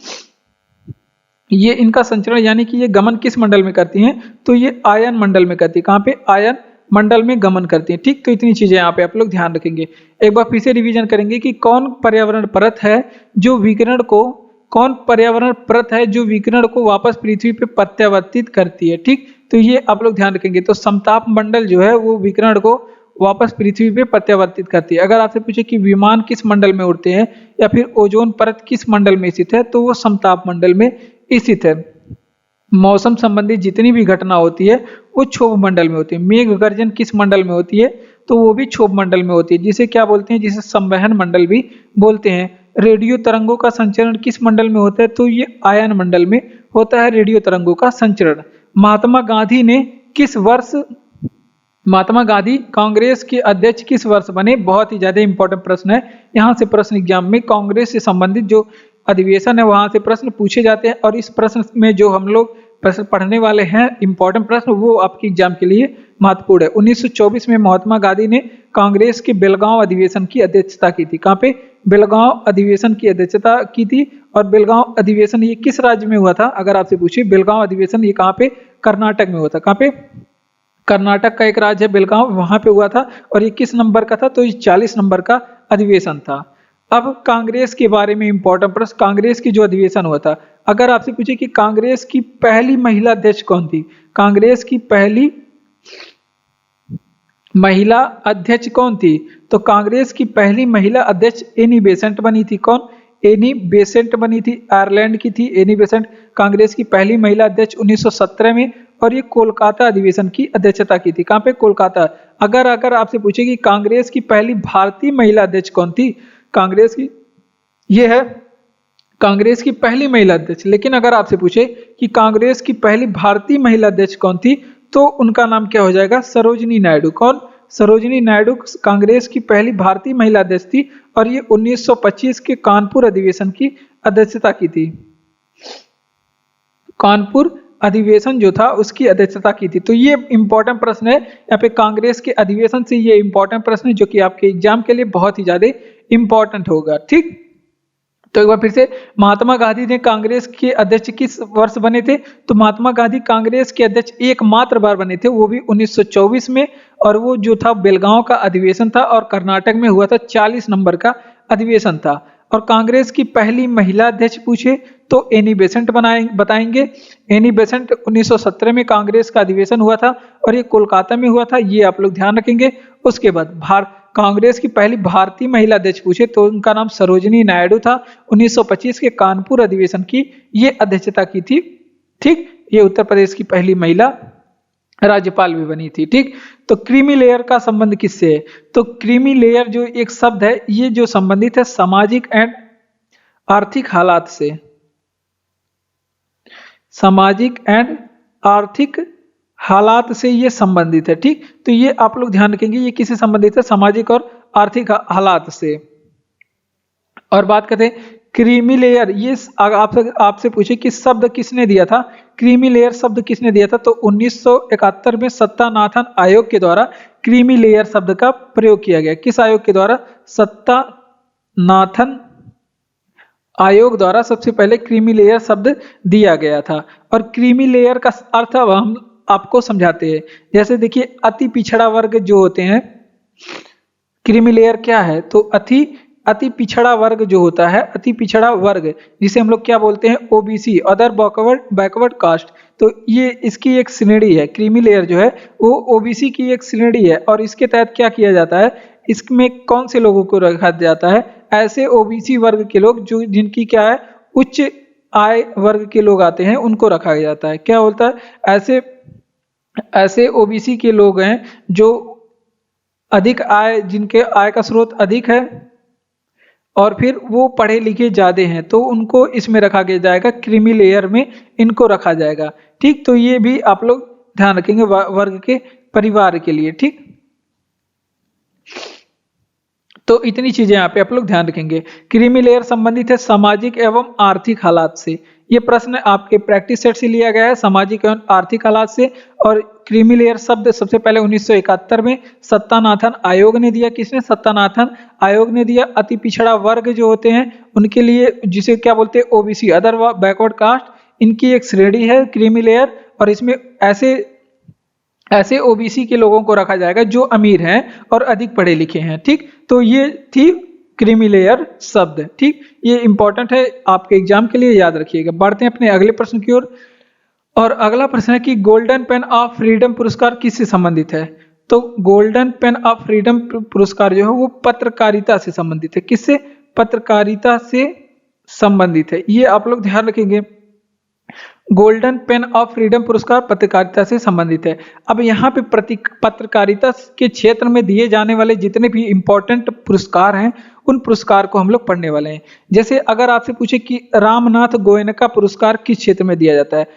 ये इनका संचरण यानी कि ये गमन किस मंडल में करती हैं? तो ये आयन मंडल में करती है। कहाँ पे? आयन मंडल में गमन करती है। ठीक, तो इतनी चीजें यहाँ पे आप लोग ध्यान रखेंगे। एक बार फिर से रिवीजन करेंगे कि कौन पर्यावरण परत है जो विकिरण को वापस पृथ्वी पे प्रत्यावर्तित करती है। ठीक, तो ये आप लोग ध्यान रखेंगे। तो समताप मंडल जो है वो विकिरण को वापस पृथ्वी पे प्रत्यावर्तित करती है। अगर आपसे पूछे कि विमान किस मंडल में उड़ते हैं या फिर ओजोन परत किस मंडल में स्थित है, तो वो समताप मंडल में स्थित है। मौसम संबंधी जितनी भी घटना होती है वो क्षोभ मंडल में होती है। मेघ गर्जन किस मंडल में होती है? तो वो भी क्षोभ मंडल में होती है, जिसे क्या बोलते हैं? जिसे संवहन मंडल भी बोलते हैं। रेडियो तरंगों का संचरण किस मंडल में होता है? तो ये आयन मंडल में होता है रेडियो तरंगों का संचरण। महात्मा गांधी कांग्रेस के अध्यक्ष किस वर्ष बने? बहुत ही ज्यादा इंपॉर्टेंट प्रश्न है। यहाँ से प्रश्न एग्जाम में कांग्रेस से संबंधित जो अधिवेशन है वहां से प्रश्न पूछे जाते हैं, और इस प्रश्न में जो हम लोग प्रश्न पढ़ने वाले हैं इंपॉर्टेंट प्रश्न, वो आपके एग्जाम के लिए महत्वपूर्ण है। 1924 में महात्मा गांधी ने कांग्रेस के बेलगांव अधिवेशन की अध्यक्षता की थी। कहाँ पे? बेलगांव अधिवेशन की अध्यक्षता की थी। और बेलगांव अधिवेशन ये किस राज्य में हुआ था? अगर आपसे पूछिए बेलगांव अधिवेशन ये कहाँ पे? कर्नाटक में हुआ था। कहाँ पे? कर्नाटक का एक राज्य है बेलगांव, वहां पे हुआ था। और ये किस नंबर का था? तो ये 40 नंबर का अधिवेशन था। अब कांग्रेस के बारे में इंपॉर्टेंट प्रश्न, कांग्रेस की जो अधिवेशन हुआ था, अगर आपसे पूछे कि कांग्रेस की पहली महिला अध्यक्ष कौन थी? कांग्रेस की पहली महिला अध्यक्ष कौन थी? तो कांग्रेस की पहली महिला अध्यक्ष एनी बेसेंट बनी थी। कौन? एनी बेसेंट बनी थी, आयरलैंड की थी एनी बेसेंट। कांग्रेस की पहली महिला अध्यक्ष 1917 में, और ये कोलकाता अधिवेशन की अध्यक्षता की थी। कहाँ पे? कोलकाता। अगर आपसे पूछे कि कांग्रेस की पहली भारतीय महिला अध्यक्ष कौन थी? कांग्रेस की ये है कांग्रेस की पहली महिला अध्यक्ष। लेकिन अगर आपसे पूछे कि कांग्रेस की पहली भारतीय महिला अध्यक्ष कौन थी, तो उनका नाम क्या हो जाएगा? सरोजिनी नायडू। कौन? सरोजिनी नायडू कांग्रेस की पहली भारतीय महिला अध्यक्ष थी, और ये 1925 के कानपुर अधिवेशन की अध्यक्षता की थी। कानपुर अधिवेशन जो था उसकी अध्यक्षता की थी। तो ये इंपॉर्टेंट प्रश्न है यहाँ पे, कांग्रेस के अधिवेशन से ये इंपॉर्टेंट प्रश्न है जो कि आपके एग्जाम के लिए बहुत ही ज्यादा इंपॉर्टेंट होगा। ठीक, तो एक बार फिर से, महात्मा गांधी ने कांग्रेस के अध्यक्ष किस वर्ष बने थे? तो महात्मा गांधी कांग्रेस के अध्यक्ष एकमात्र बार बने थे, वो भी 1924 में, और वो जो था बेलगांव का अधिवेशन था और कर्नाटक में हुआ था। 40 नंबर का अधिवेशन था। और कांग्रेस की पहली महिला अध्यक्ष पूछे तो एनी बेसेंट बताएंगे। एनी बेसेंट 1917 में कांग्रेस का अधिवेशन हुआ था, और ये कोलकाता में हुआ था, ये आप लोग ध्यान रखेंगे। उसके बाद कांग्रेस की पहली भारतीय महिला अध्यक्ष पूछे तो उनका नाम सरोजिनी नायडू था। 1925 के कानपुर अधिवेशन की ये अध्यक्षता की थी। ठीक, ये उत्तर प्रदेश की पहली महिला राज्यपाल भी बनी थी। ठीक, तो क्रीमी लेयर का संबंध किससे है? तो क्रीमी लेयर जो एक शब्द है, ये जो संबंधित है सामाजिक एंड आर्थिक हालात से। सामाजिक एंड आर्थिक हालात से ये संबंधित है। ठीक, तो ये आप लोग ध्यान रखेंगे, ये किससे संबंधित है? सामाजिक और आर्थिक हालात से। और बात करते हैं क्रीमी लेयर, ये आपसे पूछे कि शब्द किसने दिया था? क्रीमी लेयर शब्द किसने दिया था? तो 1971 में सत्तानाथन आयोग के द्वारा क्रीमी लेयर शब्द का प्रयोग किया गया। किस आयोग के द्वारा? सत्तानाथन आयोग द्वारा सबसे पहले क्रीमी लेयर शब्द दिया गया था। और क्रीमी लेयर का अर्थ अब हम आपको समझाते हैं। जैसे देखिए, अति पिछड़ा वर्ग जो होते हैं, क्रीमी लेयर क्या है? तो अति पिछड़ा वर्ग जो होता है, अति पिछड़ा वर्ग जिसे हम लोग क्या बोलते हैं? OBC, other backward caste. तो ये इसकी एक श्रेणी है। क्रीमी लेयर जो है वो ओबीसी की एक श्रेणी है, और इसके तहत क्या किया जाता है? इसमें कौन से लोगों को रखा जाता है? ऐसे ओबीसी वर्ग के लोग जो जिनकी क्या है? उच्च आय वर्ग के लोग आते हैं उनको रखा जाता है। क्या होता है, ऐसे ऐसे ओबीसी के लोग हैं जो अधिक आय, जिनके आय का स्रोत अधिक है और फिर वो पढ़े लिखे ज्यादा हैं, तो उनको इसमें रखा गया जाएगा, क्रीमी लेयर में इनको रखा जाएगा। ठीक, तो ये भी आप लोग ध्यान रखेंगे वर्ग के परिवार के लिए। ठीक, तो इतनी चीजें यहाँ पे आप लोग ध्यान रखेंगे। क्रीमी लेयर संबंधित है सामाजिक एवं आर्थिक हालात से। ये प्रश्न आपके प्रैक्टिस सेट से लिया गया है, सामाजिक एवं आर्थिक हालात से। और क्रीमी लेयर शब्द सबसे पहले 1971 में सत्तानाथन आयोग ने दिया। किसने? सत्तानाथन आयोग ने दिया। अति पिछड़ा वर्ग जो होते हैं उनके लिए, जिसे क्या बोलते हैं, ओबीसी, अदर बैकवर्ड कास्ट, इनकी एक श्रेणी है क्रीमी लेयर। और इसमें ऐसे ओबीसी के लोगों को रखा जाएगा जो अमीर हैं और अधिक पढ़े लिखे हैं। ठीक, तो ये थी क्रीमी लेयर शब्द। ठीक, ये इंपॉर्टेंट है आपके एग्जाम के लिए, याद रखिएगा। बढ़ते हैं अपने अगले प्रश्न की ओर। और अगला प्रश्न है कि गोल्डन पेन ऑफ फ्रीडम पुरस्कार किससे संबंधित है? तो गोल्डन पेन ऑफ फ्रीडम पुरस्कार जो है वो पत्रकारिता से संबंधित है। किससे? पत्रकारिता से संबंधित है। ये आप लोग ध्यान रखेंगे, गोल्डन पेन ऑफ फ्रीडम पुरस्कार पत्रकारिता से संबंधित है। अब यहाँ पे पत्रकारिता के क्षेत्र में दिए जाने वाले जितने भी इंपॉर्टेंट पुरस्कार हैं उन पुरस्कार को हम लोग पढ़ने वाले हैं। जैसे अगर आपसे पूछे कि रामनाथ गोयनका पुरस्कार किस क्षेत्र में दिया जाता है?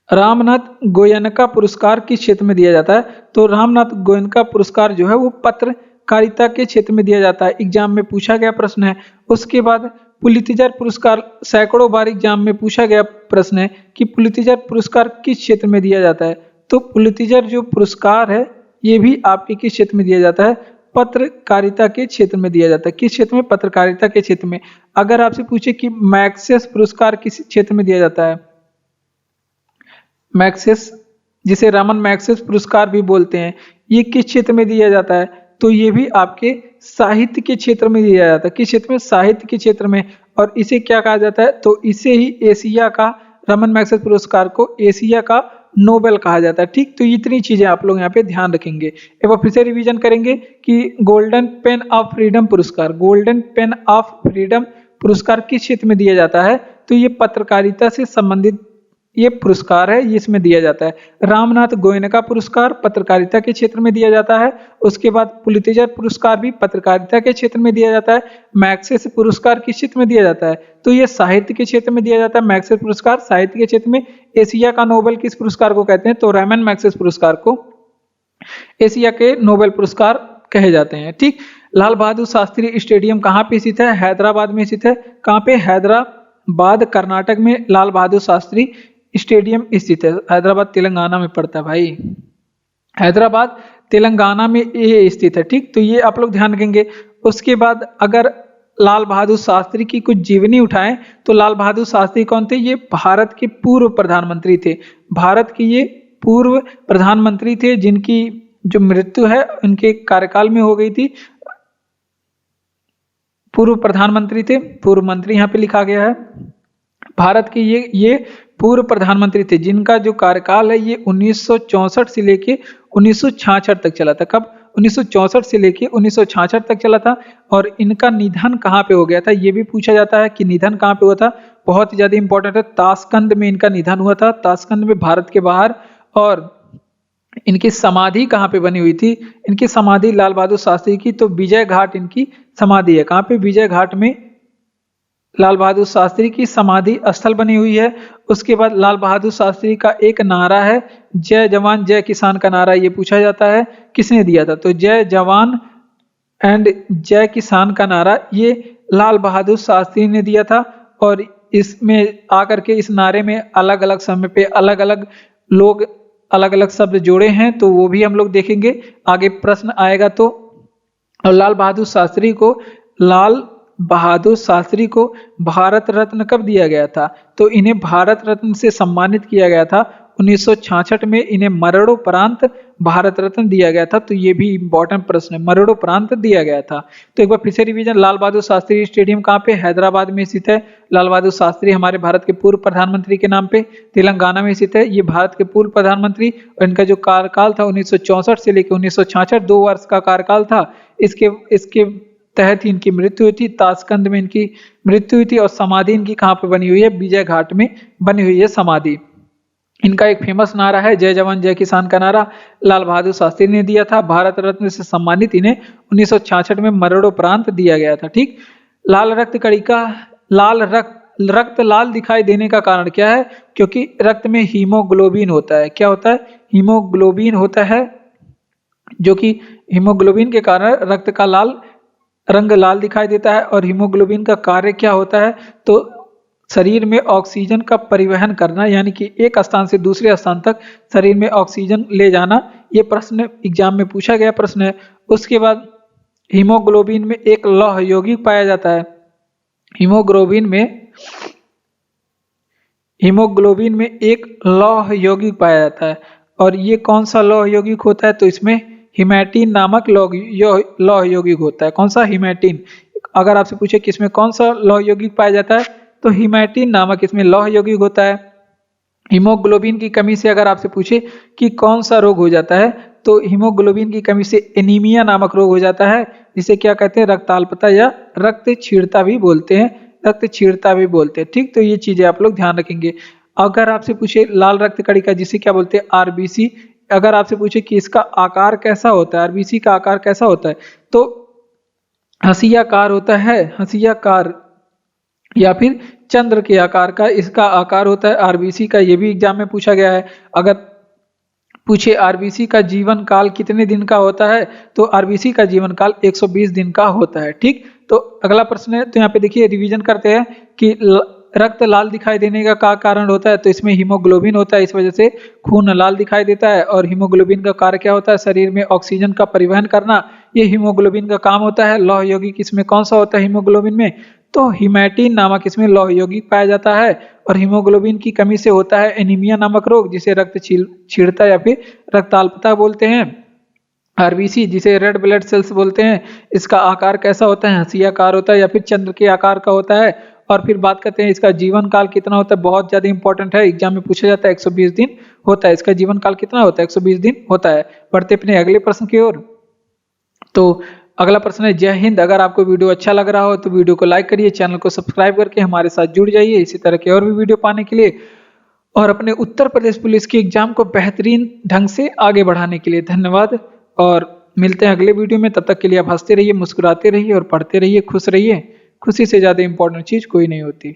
रामनाथ गोयनका पुरस्कार किस क्षेत्र में दिया जाता है? तो रामनाथ गोयनका पुरस्कार जो है वो पत्रकारिता के क्षेत्र में दिया जाता है। एग्जाम में पूछा गया प्रश्न है। उसके बाद पुलित्जर पुरस्कार सैकड़ों बार एग्जाम में पूछा गया प्रश्न है कि पुलित्जर पुरस्कार किस क्षेत्र में दिया जाता है? तो पुलित्जर जो पुरस्कार है ये भी आपके किस क्षेत्र में दिया जाता है? पत्रकारिता के क्षेत्र में दिया जाता है। किस क्षेत्र में? पत्रकारिता के क्षेत्र में। अगर आपसे पूछे कि मैग्सेस पुरस्कार किस क्षेत्र में दिया जाता है? मैग्सेस, जिसे रमन मैग्सेस पुरस्कार भी बोलते हैं, ये किस क्षेत्र में दिया जाता है? तो ये भी आपके साहित्य के क्षेत्र में दिया जाता है। किस क्षेत्र में? साहित्य के क्षेत्र में। और इसे क्या कहा जाता है? तो इसे ही एशिया का, रमन मैग्सेस पुरस्कार को एशिया का नोबेल कहा जाता है। ठीक, तो इतनी चीजें आप लोग यहाँ पे ध्यान रखेंगे। एक बार फिर से रिवीजन करेंगे कि गोल्डन पेन ऑफ फ्रीडम पुरस्कार, गोल्डन पेन ऑफ फ्रीडम पुरस्कार किस क्षेत्र में दिया जाता है? तो ये पत्रकारिता से संबंधित ये पुरस्कार है, ये इसमें दिया जाता है। रामनाथ गोयनका पुरस्कार पत्रकारिता के क्षेत्र में दिया जाता है। उसके बाद पुलित्जर पुरस्कार भी पत्रकारिता के क्षेत्र में दिया जाता है। मैग्सेस पुरस्कार किस क्षेत्र में दिया जाता है? तो ये साहित्य के क्षेत्र में दिया जाता है। मैग्सेस पुरस्कार साहित्य के क्षेत्र में। एशिया का नोबेल किस पुरस्कार को कहते हैं? तो रमन मैग्सेस पुरस्कार को एशिया के नोबेल पुरस्कार कहे जाते हैं। ठीक, लाल बहादुर शास्त्री स्टेडियम कहाँ पे स्थित है? हैदराबाद में स्थित है। कहाँ पे? हैदराबाद कर्नाटक में लाल बहादुर शास्त्री स्टेडियम स्थित है। हैदराबाद तेलंगाना में पड़ता है भाई, हैदराबाद तेलंगाना में ये स्थित है। ठीक, तो ये आप लोग ध्यान रखेंगे। उसके बाद अगर लाल बहादुर शास्त्री की कुछ जीवनी उठाएं तो लाल बहादुर शास्त्री कौन थे? ये भारत के पूर्व प्रधानमंत्री थे। भारत के ये पूर्व प्रधानमंत्री थे जिनकी जो मृत्यु है उनके कार्यकाल में हो गई थी। पूर्व प्रधानमंत्री थे, पूर्व मंत्री यहाँ पे लिखा गया है। भारत के ये पूर्व प्रधानमंत्री थे जिनका जो कार्यकाल है ये 1964 से लेके 1966 तक चला था। कब? 1964 से लेके 1966 तक चला था। और इनका निधन कहाँ पे हो गया था ये भी पूछा जाता है कि निधन कहाँ पे हुआ था। बहुत ही ज्यादा इंपॉर्टेंट है, ताशकंद में इनका निधन हुआ था, ताशकंद में भारत के बाहर। और इनकी समाधि कहाँ पे बनी हुई थी? इनकी समाधि लाल बहादुर शास्त्री की तो विजय घाट इनकी समाधि है। कहाँ पे? विजय घाट में लाल बहादुर शास्त्री की समाधि स्थल बनी हुई है। उसके बाद लाल बहादुर शास्त्री का एक नारा है, जय जवान जय किसान का नारा, ये पूछा जाता है किसने दिया था? तो जय जवान एंड जय किसान का नारा ये लाल बहादुर शास्त्री ने दिया था। और इसमें आकर के इस नारे में अलग अलग समय पे अलग अलग लोग अलग अलग शब्द जोड़े हैं, तो वो भी हम लोग देखेंगे आगे प्रश्न आएगा। तो लाल बहादुर शास्त्री को भारत रत्न कब दिया गया था? तो इन्हें भारत रत्न से सम्मानित किया गया था 1966 में। इन्हें मरणोपरांत भारत रत्न दिया गया था। तो ये भी इंपॉर्टेंट प्रश्न है, मरणोपरांत दिया गया था। तो एक बार फिर से रिवीजन, लाल बहादुर शास्त्री स्टेडियम कहाँ पे? हैदराबाद में स्थित है। लाल बहादुर शास्त्री हमारे भारत के पूर्व प्रधानमंत्री के नाम पे तेलंगाना में स्थित है। ये भारत के पूर्व प्रधानमंत्री और इनका जो कार्यकाल था 1964 से लेकर 1966, 2 वर्ष का कार्यकाल था। इसके तहत ही इनकी मृत्यु हुई थी। ताशकंद में इनकी मृत्यु हुई थी और समाधि इनकी कहाँ पे बनी हुई है? विजय घाट में बनी हुई है समाधि। इनका एक फेमस नारा है जय जवान जय किसान का नारा लाल बहादुर शास्त्री ने दिया था। भारत रत्न से सम्मानित इन्हें 1966 में मरणोपरांत दिया गया था। ठीक। लाल रक्त कणिका, रक्त लाल दिखाई देने का कारण क्या है? क्योंकि रक्त में हीमोग्लोबिन होता है। क्या होता है? हीमोग्लोबिन होता है, जो कि हीमोग्लोबिन के कारण रक्त का रंग लाल दिखाई देता है। और हीमोग्लोबिन का कार्य क्या होता है? तो शरीर में ऑक्सीजन का परिवहन करना, यानी कि एक स्थान से दूसरे स्थान तक शरीर में ऑक्सीजन ले जाना। ये प्रश्न एग्जाम में पूछा गया प्रश्न है। उसके बाद हीमोग्लोबिन में एक लौह यौगिक पाया जाता है। हीमोग्लोबिन में एक लौह यौगिक पाया जाता है। और ये कौन सा लौह यौगिक होता है? तो इसमें हिमैटिन नामक लौह यौगिक होता है। कौन सा? हिमैटिन। अगर आपसे पूछे कि इसमें कौन सा लौह यौगिक पाया जाता है, तो हिमैटिन नामक इसमें लौह यौगिक होता है। हीमोग्लोबिन की कमी से अगर आपसे पूछे कि कौन सा रोग हो जाता है, तो हीमोग्लोबिन की कमी से एनीमिया नामक रोग हो जाता है, जिसे क्या कहते हैं? रक्ताल्पता या रक्त क्षीणता भी बोलते हैं। रक्त क्षीणता भी बोलते हैं। ठीक। तो ये चीजें आप लोग ध्यान रखेंगे। अगर आपसे पूछे लाल रक्त कणिका, जिसे क्या बोलते हैं? आरबीसी। अगर आपसे पूछे कि इसका आकार कैसा होता है, आरबीसी का आकार कैसा होता है, तो हंसियाकार होता है, हंसियाकार या फिर चंद्र के आकार का इसका आकार होता है आरबीसी का। ये भी एग्जाम में पूछा गया है। अगर पूछे आरबीसी का जीवन काल कितने दिन का होता है, तो आरबीसी का जीवन काल 120 दिन का होता है। ठीक। तो अगला प्रश्न है, तो यहाँ पे देखिए रिवीजन करते हैं कि रक्त लाल दिखाई देने का कारण होता है, तो इसमें हीमोग्लोबिन होता है, इस वजह से खून लाल दिखाई देता है। और हीमोग्लोबिन का कार्य क्या होता है? शरीर में ऑक्सीजन का परिवहन करना, ये हीमोग्लोबिन का काम होता है। लौह यौगिक इसमें कौन सा होता है हीमोग्लोबिन में? तो हिमैटिन नामक इसमें लौह यौगिक पाया जाता है। और हीमोग्लोबिन की कमी से होता है एनीमिया नामक रोग, जिसे रक्त क्षीणता या फिर रक्ताल्पता बोलते हैं। आरबीसी, जिसे रेड ब्लड सेल्स बोलते हैं, इसका आकार कैसा होता है? हंसियाकार होता है या फिर चंद्र के आकार का होता है। और फिर बात करते हैं इसका जीवन काल कितना होता है। बहुत ज्यादा इंपॉर्टेंट है, एग्जाम में पूछा जाता है। 120 दिन होता है। इसका जीवन काल कितना होता है? 120 दिन होता है। बढ़ते अपने अगले प्रश्न की ओर। तो अगला प्रश्न है, जय हिंद। अगर आपको वीडियो अच्छा लग रहा हो तो वीडियो को लाइक करिए, चैनल को सब्सक्राइब करके हमारे साथ जुड़ जाइए इसी तरह के और भी वीडियो पाने के लिए, और अपने उत्तर प्रदेश पुलिस की एग्जाम को बेहतरीन ढंग से आगे बढ़ाने के लिए। धन्यवाद और मिलते हैं अगले वीडियो में। तब तक के लिए आप हंसते रहिए, मुस्कुराते रहिए और पढ़ते रहिए, खुश रहिए। खुशी से ज्यादा इंपॉर्टेंट चीज कोई नहीं होती।